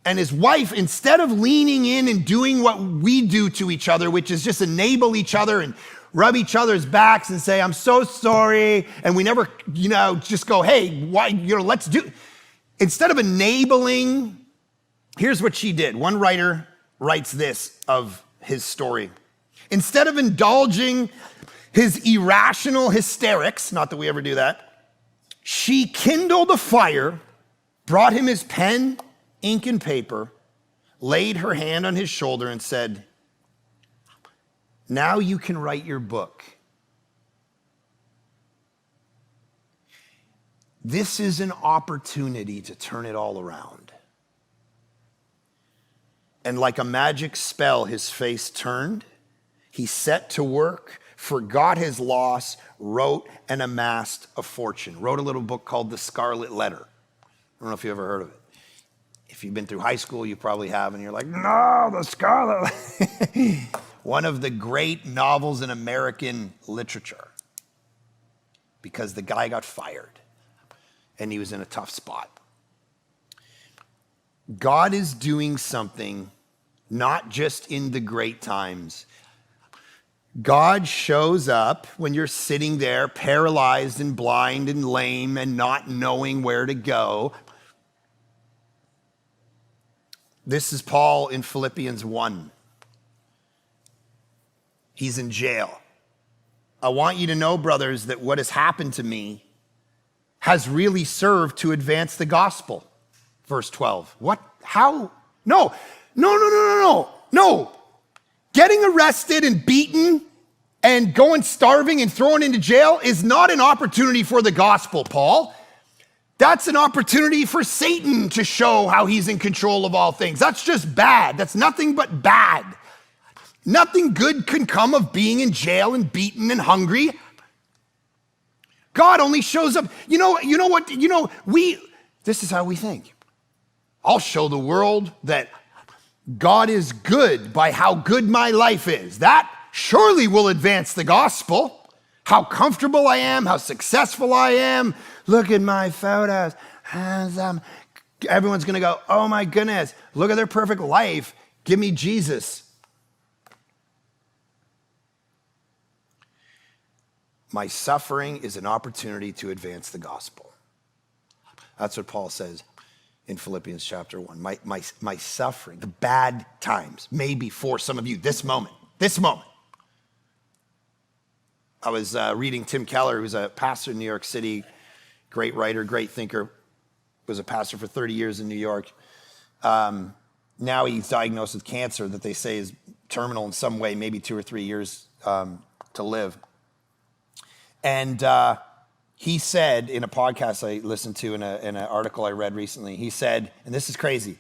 And his wife, instead of leaning in and doing what we do to each other, which is just enable each other and rub each other's backs and say, I'm so sorry. And we never, just go, hey, why, let's do. Instead of enabling, here's what she did. One writer writes this of his story. Instead of indulging his irrational hysterics, not that we ever do that, she kindled a fire, brought him his pen, ink, and paper, laid her hand on his shoulder and said, now you can write your book. This is an opportunity to turn it all around. And like a magic spell, his face turned. He set to work, forgot his loss, wrote and amassed a fortune. Wrote a little book called The Scarlet Letter. I don't know if you ever heard of it. If you've been through high school, you probably have, and you're like, no, The Scarlet Letter. One of the great novels in American literature, because the guy got fired. And he was in a tough spot. God is doing something not just in the great times. God shows up when you're sitting there paralyzed and blind and lame and not knowing where to go. This is Paul in Philippians 1. He's in jail. I want you to know, brothers, that what has happened to me has really served to advance the gospel. Verse 12. What? How? No. Getting arrested and beaten and going starving and thrown into jail is not an opportunity for the gospel, Paul. That's an opportunity for Satan to show how he's in control of all things. That's just bad. That's nothing but bad. Nothing good can come of being in jail and beaten and hungry. God only shows up. This is how we think. I'll show the world that God is good by how good my life is. That surely will advance the gospel. How comfortable I am, how successful I am. Look at my photos. Everyone's gonna go, oh my goodness, look at their perfect life. Give me Jesus. My suffering is an opportunity to advance the gospel. That's what Paul says in Philippians chapter 1. My suffering, the bad times, maybe for some of you, this moment. I was reading Tim Keller, who's a pastor in New York City, great writer, great thinker, was a pastor for 30 years in New York. Now he's diagnosed with cancer that they say is terminal in some way, maybe 2 or 3 years to live. And he said in a podcast I listened to, in an article I read recently, he said, and this is crazy,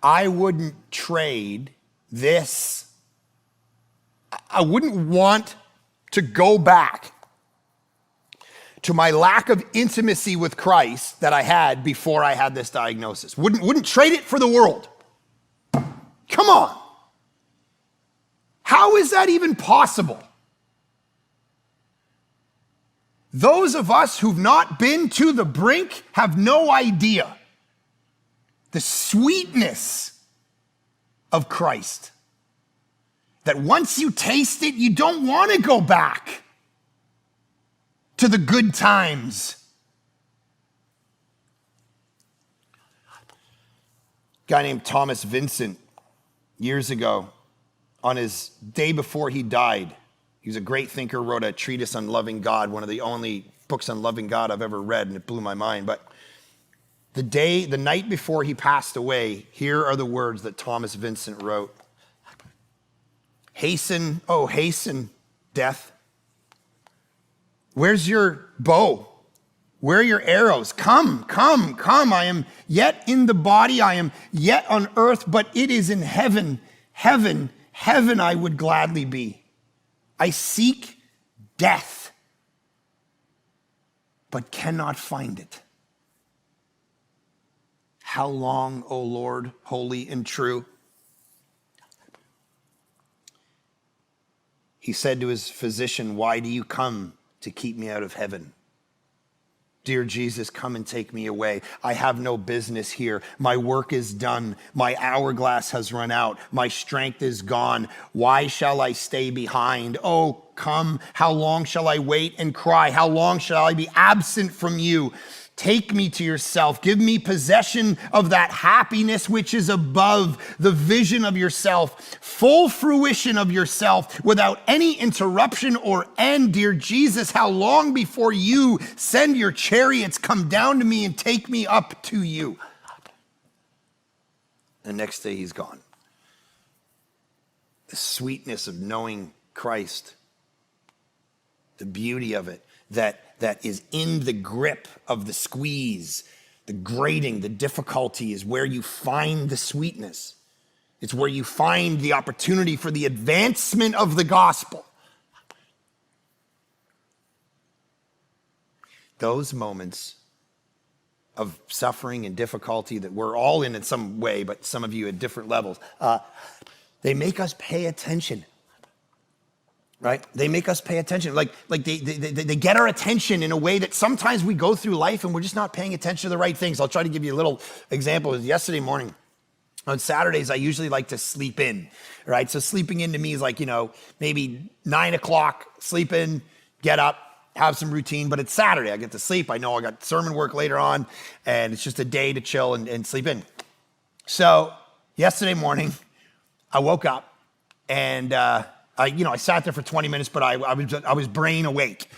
I wouldn't trade this. I wouldn't want to go back to my lack of intimacy with Christ that I had before I had this diagnosis. Wouldn't trade it for the world. Come on. How is that even possible? Those of us who've not been to the brink have no idea the sweetness of Christ. That once you taste it, you don't want to go back to the good times. A guy named Thomas Vincent, years ago, on his day before he died, he was a great thinker, wrote a treatise on loving God, one of the only books on loving God I've ever read, and it blew my mind. But the night before he passed away, here are the words that Thomas Vincent wrote. Hasten, oh hasten, death. Where's your bow? Where are your arrows? Come, come, come. I am yet in the body. I am yet on earth, but it is in heaven. Heaven, heaven I would gladly be. I seek death, but cannot find it. How long, O Lord, holy and true? He said to his physician, why do you come to keep me out of heaven? Dear Jesus, come and take me away. I have no business here. My work is done. My hourglass has run out. My strength is gone. Why shall I stay behind? Oh, come. How long shall I wait and cry? How long shall I be absent from you? Take me to yourself. Give me possession of that happiness which is above, the vision of yourself, full fruition of yourself without any interruption or end. Dear Jesus, how long before you send your chariots come down to me and take me up to you? The next day he's gone. The sweetness of knowing Christ, the beauty of it, that is in the grip of the squeeze, the grating, the difficulty is where you find the sweetness. It's where you find the opportunity for the advancement of the gospel. Those moments of suffering and difficulty that we're all in some way, but some of you at different levels, they make us pay attention. Right? They make us pay attention. Like they get our attention in a way that sometimes we go through life and we're just not paying attention to the right things. I'll try to give you a little example. Yesterday morning, on Saturdays, I usually like to sleep in, right? So sleeping in to me is like, maybe 9 o'clock, sleep in, get up, have some routine, but it's Saturday. I get to sleep. I know I got sermon work later on, and it's just a day to chill and sleep in. So yesterday morning, I woke up and, I sat there for 20 minutes, but I was brain awake.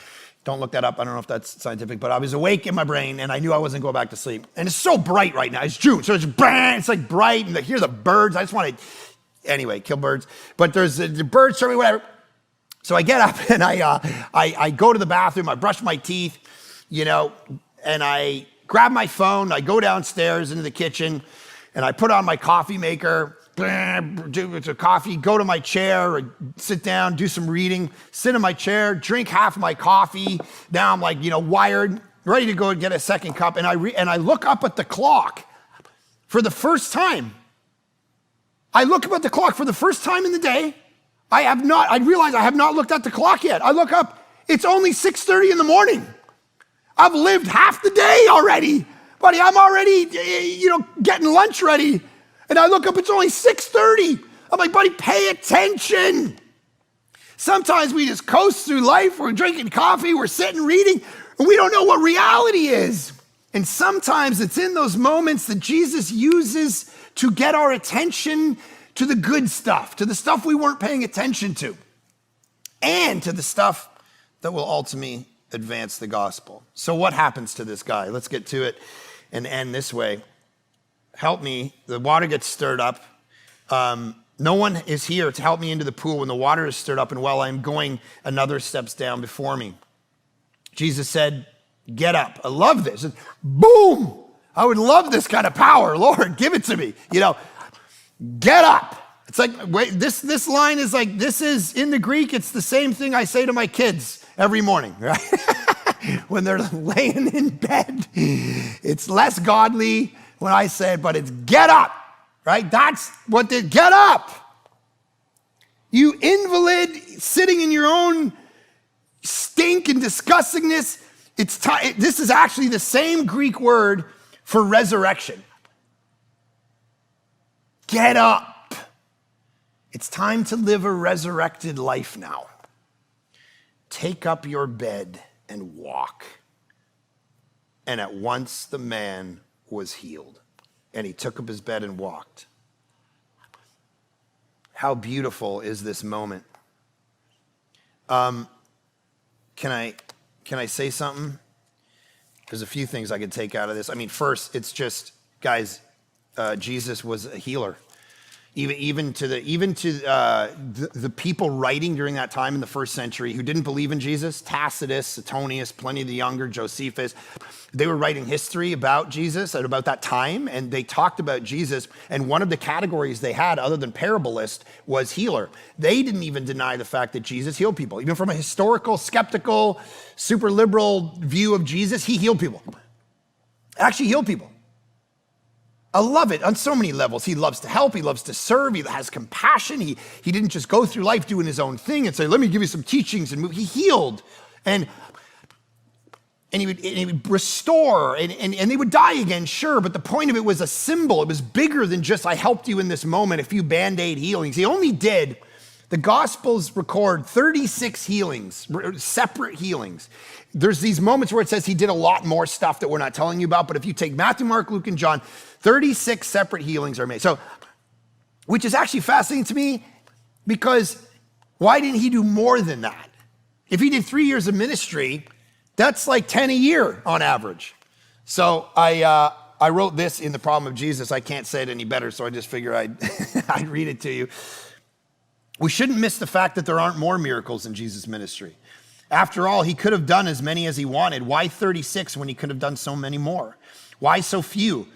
Don't look that up. I don't know if that's scientific, but I was awake in my brain, and I knew I wasn't going back to sleep. And it's so bright right now. It's June, so it's bang. It's like bright, and hear the birds. I just want to, anyway, kill birds. But there's the birds chirping, whatever. So I get up and I go to the bathroom. I brush my teeth, and I grab my phone. I go downstairs into the kitchen, and I put on my coffee maker. Do a coffee, go to my chair, or sit down, do some reading, sit in my chair, drink half my coffee. Now I'm like, wired, ready to go and get a second cup. And I look up at the clock for the first time. I look up at the clock for the first time in the day. I realize I have not looked at the clock yet. I look up, it's only 6:30 in the morning. I've lived half the day already. Buddy, I'm already, getting lunch ready. And I look up, it's only 6:30. I'm like, buddy, pay attention. Sometimes we just coast through life. We're drinking coffee, we're sitting reading, and we don't know what reality is. And sometimes it's in those moments that Jesus uses to get our attention to the good stuff, to the stuff we weren't paying attention to, and to the stuff that will ultimately advance the gospel. So what happens to this guy? Let's get to it and end this way. Help me. The water gets stirred up. No one is here to help me into the pool when the water is stirred up, and while I'm going, another steps down before me. Jesus said, get up. I love this. Boom. I would love this kind of power. Lord, give it to me. Get up. It's like, wait, this line is like, this is in the Greek. It's the same thing I say to my kids every morning, right? when they're laying in bed. It's less godly when I say it, but it's get up, right? That's what they get up. You invalid sitting in your own stink and disgustingness. It's time. This is actually the same Greek word for resurrection. Get up. It's time to live a resurrected life now. Take up your bed and walk. And at once the man was healed. And he took up his bed and walked. How beautiful is this moment? Can I say something? There's a few things I could take out of this. I mean, first, it's just, guys, Jesus was a healer. Even to the people writing during that time in the first century who didn't believe in Jesus, Tacitus, Suetonius, Pliny the Younger, Josephus, they were writing history about Jesus at about that time, and they talked about Jesus, and one of the categories they had, other than parabolist, was healer. They didn't even deny the fact that Jesus healed people. Even from a historical, skeptical, super liberal view of Jesus, he healed people. Actually healed people. I love it on so many levels. He loves to help. He loves to serve. He has compassion. He didn't just go through life doing his own thing and say, let me give you some teachings and move. He healed. And he would restore and they would die again, sure. But the point of it was a symbol. It was bigger than just, I helped you in this moment, a few Band-Aid healings. He only did, the Gospels record 36 healings, separate healings. There's these moments where it says he did a lot more stuff that we're not telling you about. But if you take Matthew, Mark, Luke, and John, 36 separate healings are made. So, which is actually fascinating to me because why didn't he do more than that? If he did 3 years of ministry, that's like 10 a year on average. So I wrote this in The Problem of Jesus. I can't say it any better, so I just figure I'd read it to you. We shouldn't miss the fact that there aren't more miracles in Jesus' ministry. After all, he could have done as many as he wanted. Why 36 when he could have done so many more? Why so few?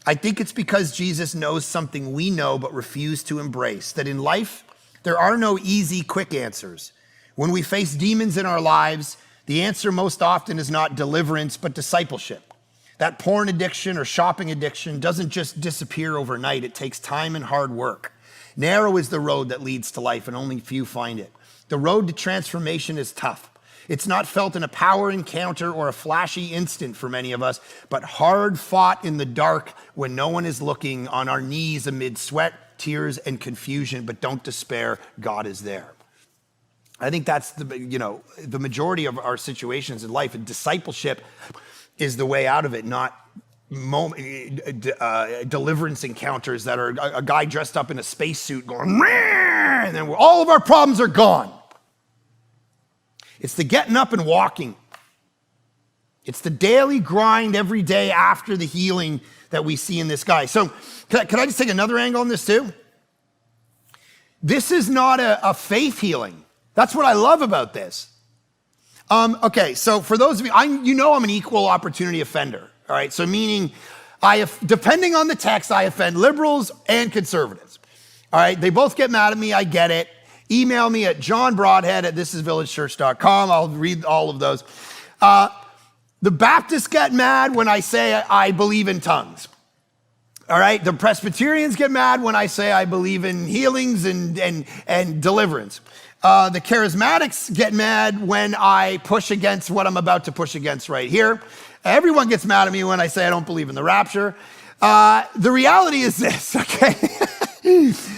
I think it's because Jesus knows something we know but refuse to embrace, that in life, there are no easy, quick answers. When we face demons in our lives, the answer most often is not deliverance, but discipleship. That porn addiction or shopping addiction doesn't just disappear overnight. It takes time and hard work. Narrow is the road that leads to life, and only few find it. The road to transformation is tough. It's not felt in a power encounter or a flashy instant for many of us, but hard fought in the dark when no one is looking, on our knees amid sweat, tears, and confusion. But don't despair, God is there. I think that's the majority of our situations in life, and discipleship is the way out of it, not deliverance encounters that are a guy dressed up in a spacesuit going, Rah! And then all of our problems are gone. It's the getting up and walking. It's the daily grind every day after the healing that we see in this guy. So can I just take another angle on this too? This is not a faith healing. That's what I love about this. Okay, so for those of you, I'm an equal opportunity offender. All right, so meaning depending on the text, I offend liberals and conservatives. All right, they both get mad at me. I get it. Email me at johnbroadhead@thisisvillagechurch.com. I'll read all of those. The Baptists get mad when I say I believe in tongues. All right, the Presbyterians get mad when I say I believe in healings and deliverance. The Charismatics get mad when I push against what I'm about to push against right here. Everyone gets mad at me when I say I don't believe in the rapture. The reality is this, okay?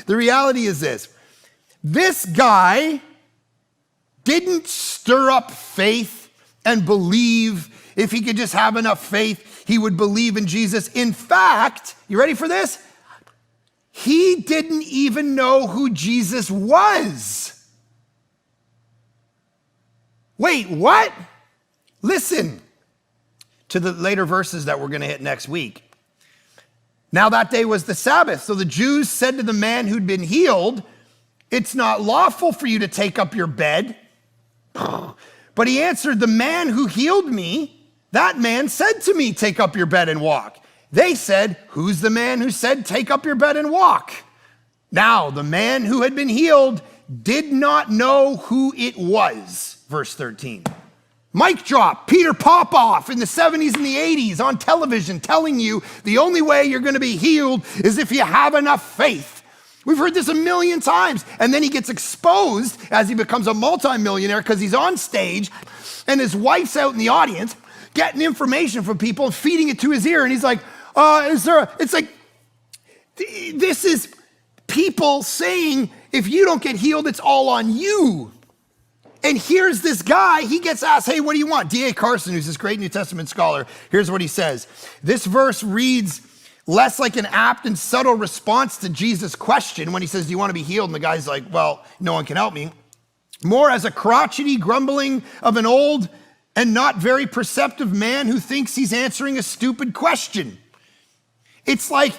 The reality is this. This guy didn't stir up faith and believe if he could just have enough faith, he would believe in Jesus. In fact, you ready for this? He didn't even know who Jesus was. Wait, what? Listen to the later verses that we're going to hit next week. Now that day was the Sabbath. So the Jews said to the man who'd been healed, "It's not lawful for you to take up your bed." But he answered, "The man who healed me, that man said to me, 'Take up your bed and walk.'" They said, "Who's the man who said, 'Take up your bed and walk'?" Now the man who had been healed did not know who it was. Verse 13. Mic drop, Peter Popoff in the 70s and the 80s on television telling you the only way you're going to be healed is if you have enough faith. We've heard this a million times. And then he gets exposed as he becomes a multimillionaire because he's on stage and his wife's out in the audience getting information from people and feeding it to his ear. And he's like, it's like, this is people saying, if you don't get healed, it's all on you. And here's this guy, he gets asked, hey, what do you want? D.A. Carson, who's this great New Testament scholar, here's what he says. This verse reads less like an apt and subtle response to Jesus' question when he says, do you want to be healed? And the guy's like, well, no one can help me. More as a crotchety grumbling of an old and not very perceptive man who thinks he's answering a stupid question. It's like,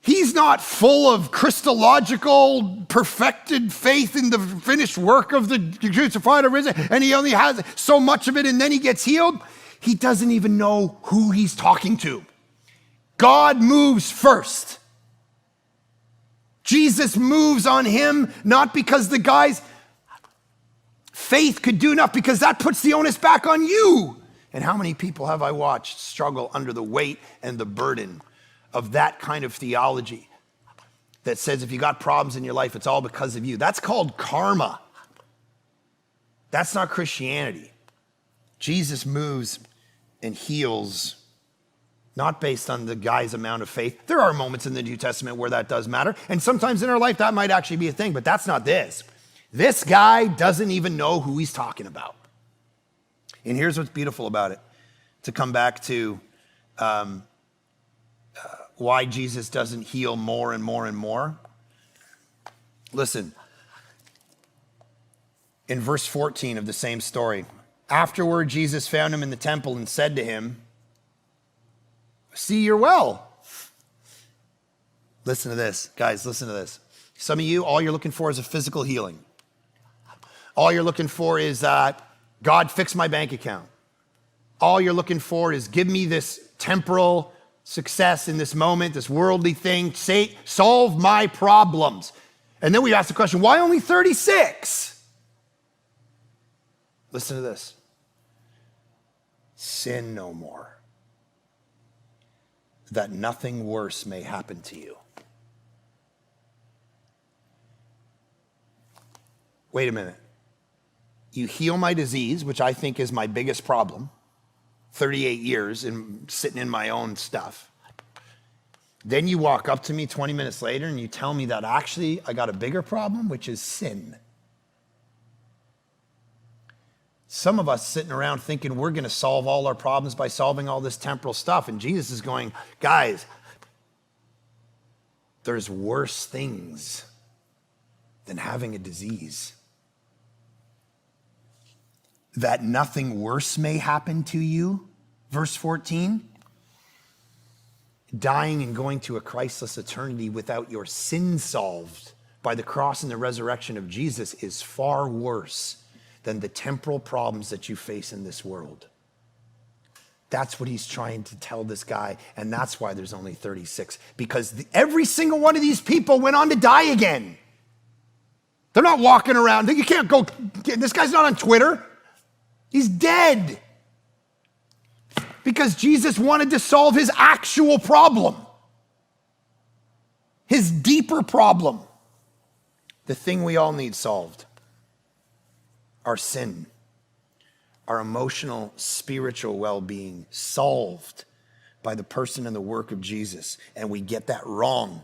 he's not full of Christological, perfected faith in the finished work of the crucified and risen, and he only has so much of it, and then he gets healed. He doesn't even know who he's talking to. God moves first. Jesus moves on him, not because the guy's faith could do enough, because that puts the onus back on you. And how many people have I watched struggle under the weight and the burden of that kind of theology that says if you got problems in your life, it's all because of you. That's called karma. That's not Christianity. Jesus moves and heals, not based on the guy's amount of faith. There are moments in the New Testament where that does matter, and sometimes in our life that might actually be a thing, but that's not this. This guy doesn't even know who he's talking about. And here's what's beautiful about it, to come back to why Jesus doesn't heal more and more and more. Listen, in verse 14 of the same story, afterward Jesus found him in the temple and said to him, see, you're well. Listen to this, guys, listen to this. Some of you, all you're looking for is a physical healing. All you're looking for is God, fix my bank account. All you're looking for is give me this temporal success in this moment, this worldly thing, solve my problems. And then we ask the question, why only 36? Listen to this. Sin no more, that nothing worse may happen to you. Wait a minute. You heal my disease, which I think is my biggest problem, 38 years and sitting in my own stuff. Then you walk up to me 20 minutes later and you tell me that actually I got a bigger problem, which is sin. Some of us sitting around thinking we're going to solve all our problems by solving all this temporal stuff. And Jesus is going, guys, there's worse things than having a disease. That nothing worse may happen to you. Verse 14, dying and going to a Christless eternity without your sin solved by the cross and the resurrection of Jesus is far worse than the temporal problems that you face in this world. That's what he's trying to tell this guy, and that's why there's only 36, because every single one of these people went on to die again. They're not walking around. You can't go, this guy's not on Twitter. He's dead. Because Jesus wanted to solve his actual problem, his deeper problem, the thing we all need solved, our sin, our emotional, spiritual well-being solved by the person and the work of Jesus. And we get that wrong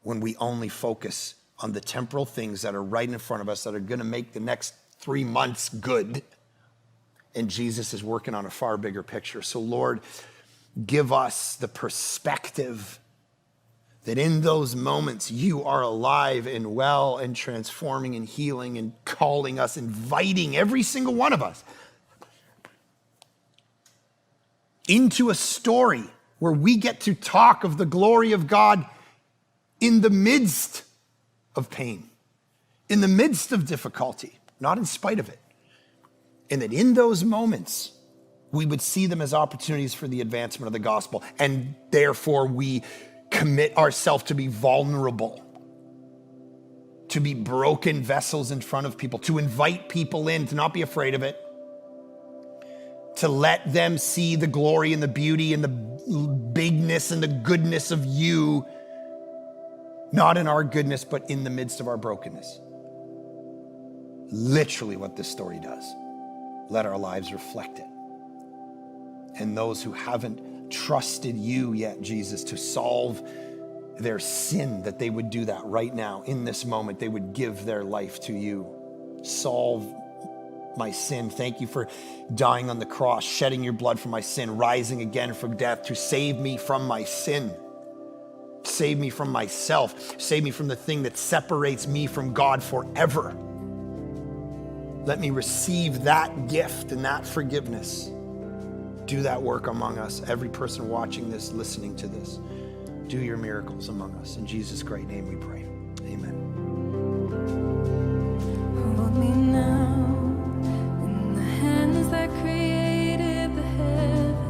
when we only focus on the temporal things that are right in front of us that are going to make the next 3 months good. And Jesus is working on a far bigger picture. So Lord, give us the perspective that in those moments you are alive and well and transforming and healing and calling us, inviting every single one of us into a story where we get to talk of the glory of God in the midst of pain, in the midst of difficulty, not in spite of it. And that in those moments, we would see them as opportunities for the advancement of the gospel. And therefore, we commit ourselves to be vulnerable, to be broken vessels in front of people, to invite people in, to not be afraid of it, to let them see the glory and the beauty and the bigness and the goodness of you, not in our goodness, but in the midst of our brokenness. Literally what this story does. Let our lives reflect it. And those who haven't trusted you yet, Jesus, to solve their sin, that they would do that right now in this moment. They would give their life to you. Solve my sin. Thank you for dying on the cross, shedding your blood for my sin, rising again from death to save me from my sin. Save me from myself. Save me from the thing that separates me from God forever. Let me receive that gift and that forgiveness. Do that work among us. Every person watching this, listening to this, do your miracles among us. In Jesus' great name we pray. Amen. Hold me now in the hands that created the heavens.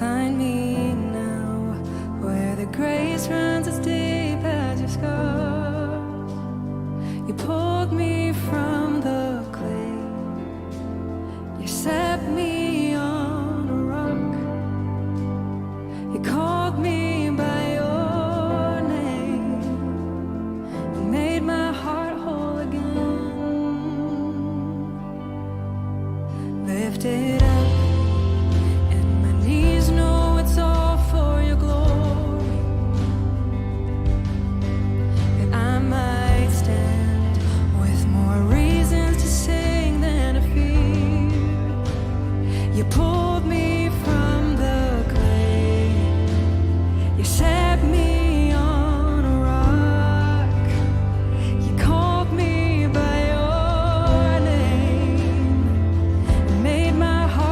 Find me now where the grace runs as deep as your scars. You pulled me from the clay. You set me on a rock. You called me by your name and made my heart whole again. Lifted up, and my knees know it's all for your glory. That I might stand with more reasons to sing than to fear. You pulled me from the clay. You set me on a rock. You called me by your name and made my heart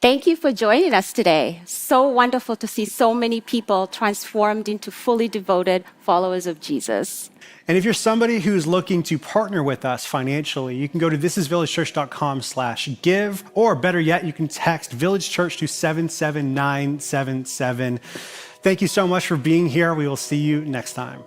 Thank you for joining us today. So wonderful to see so many people transformed into fully devoted followers of Jesus. And if you're somebody who's looking to partner with us financially, you can go to thisisvillagechurch.com/give, or better yet, you can text Village Church to 77977. Thank you so much for being here. We will see you next time.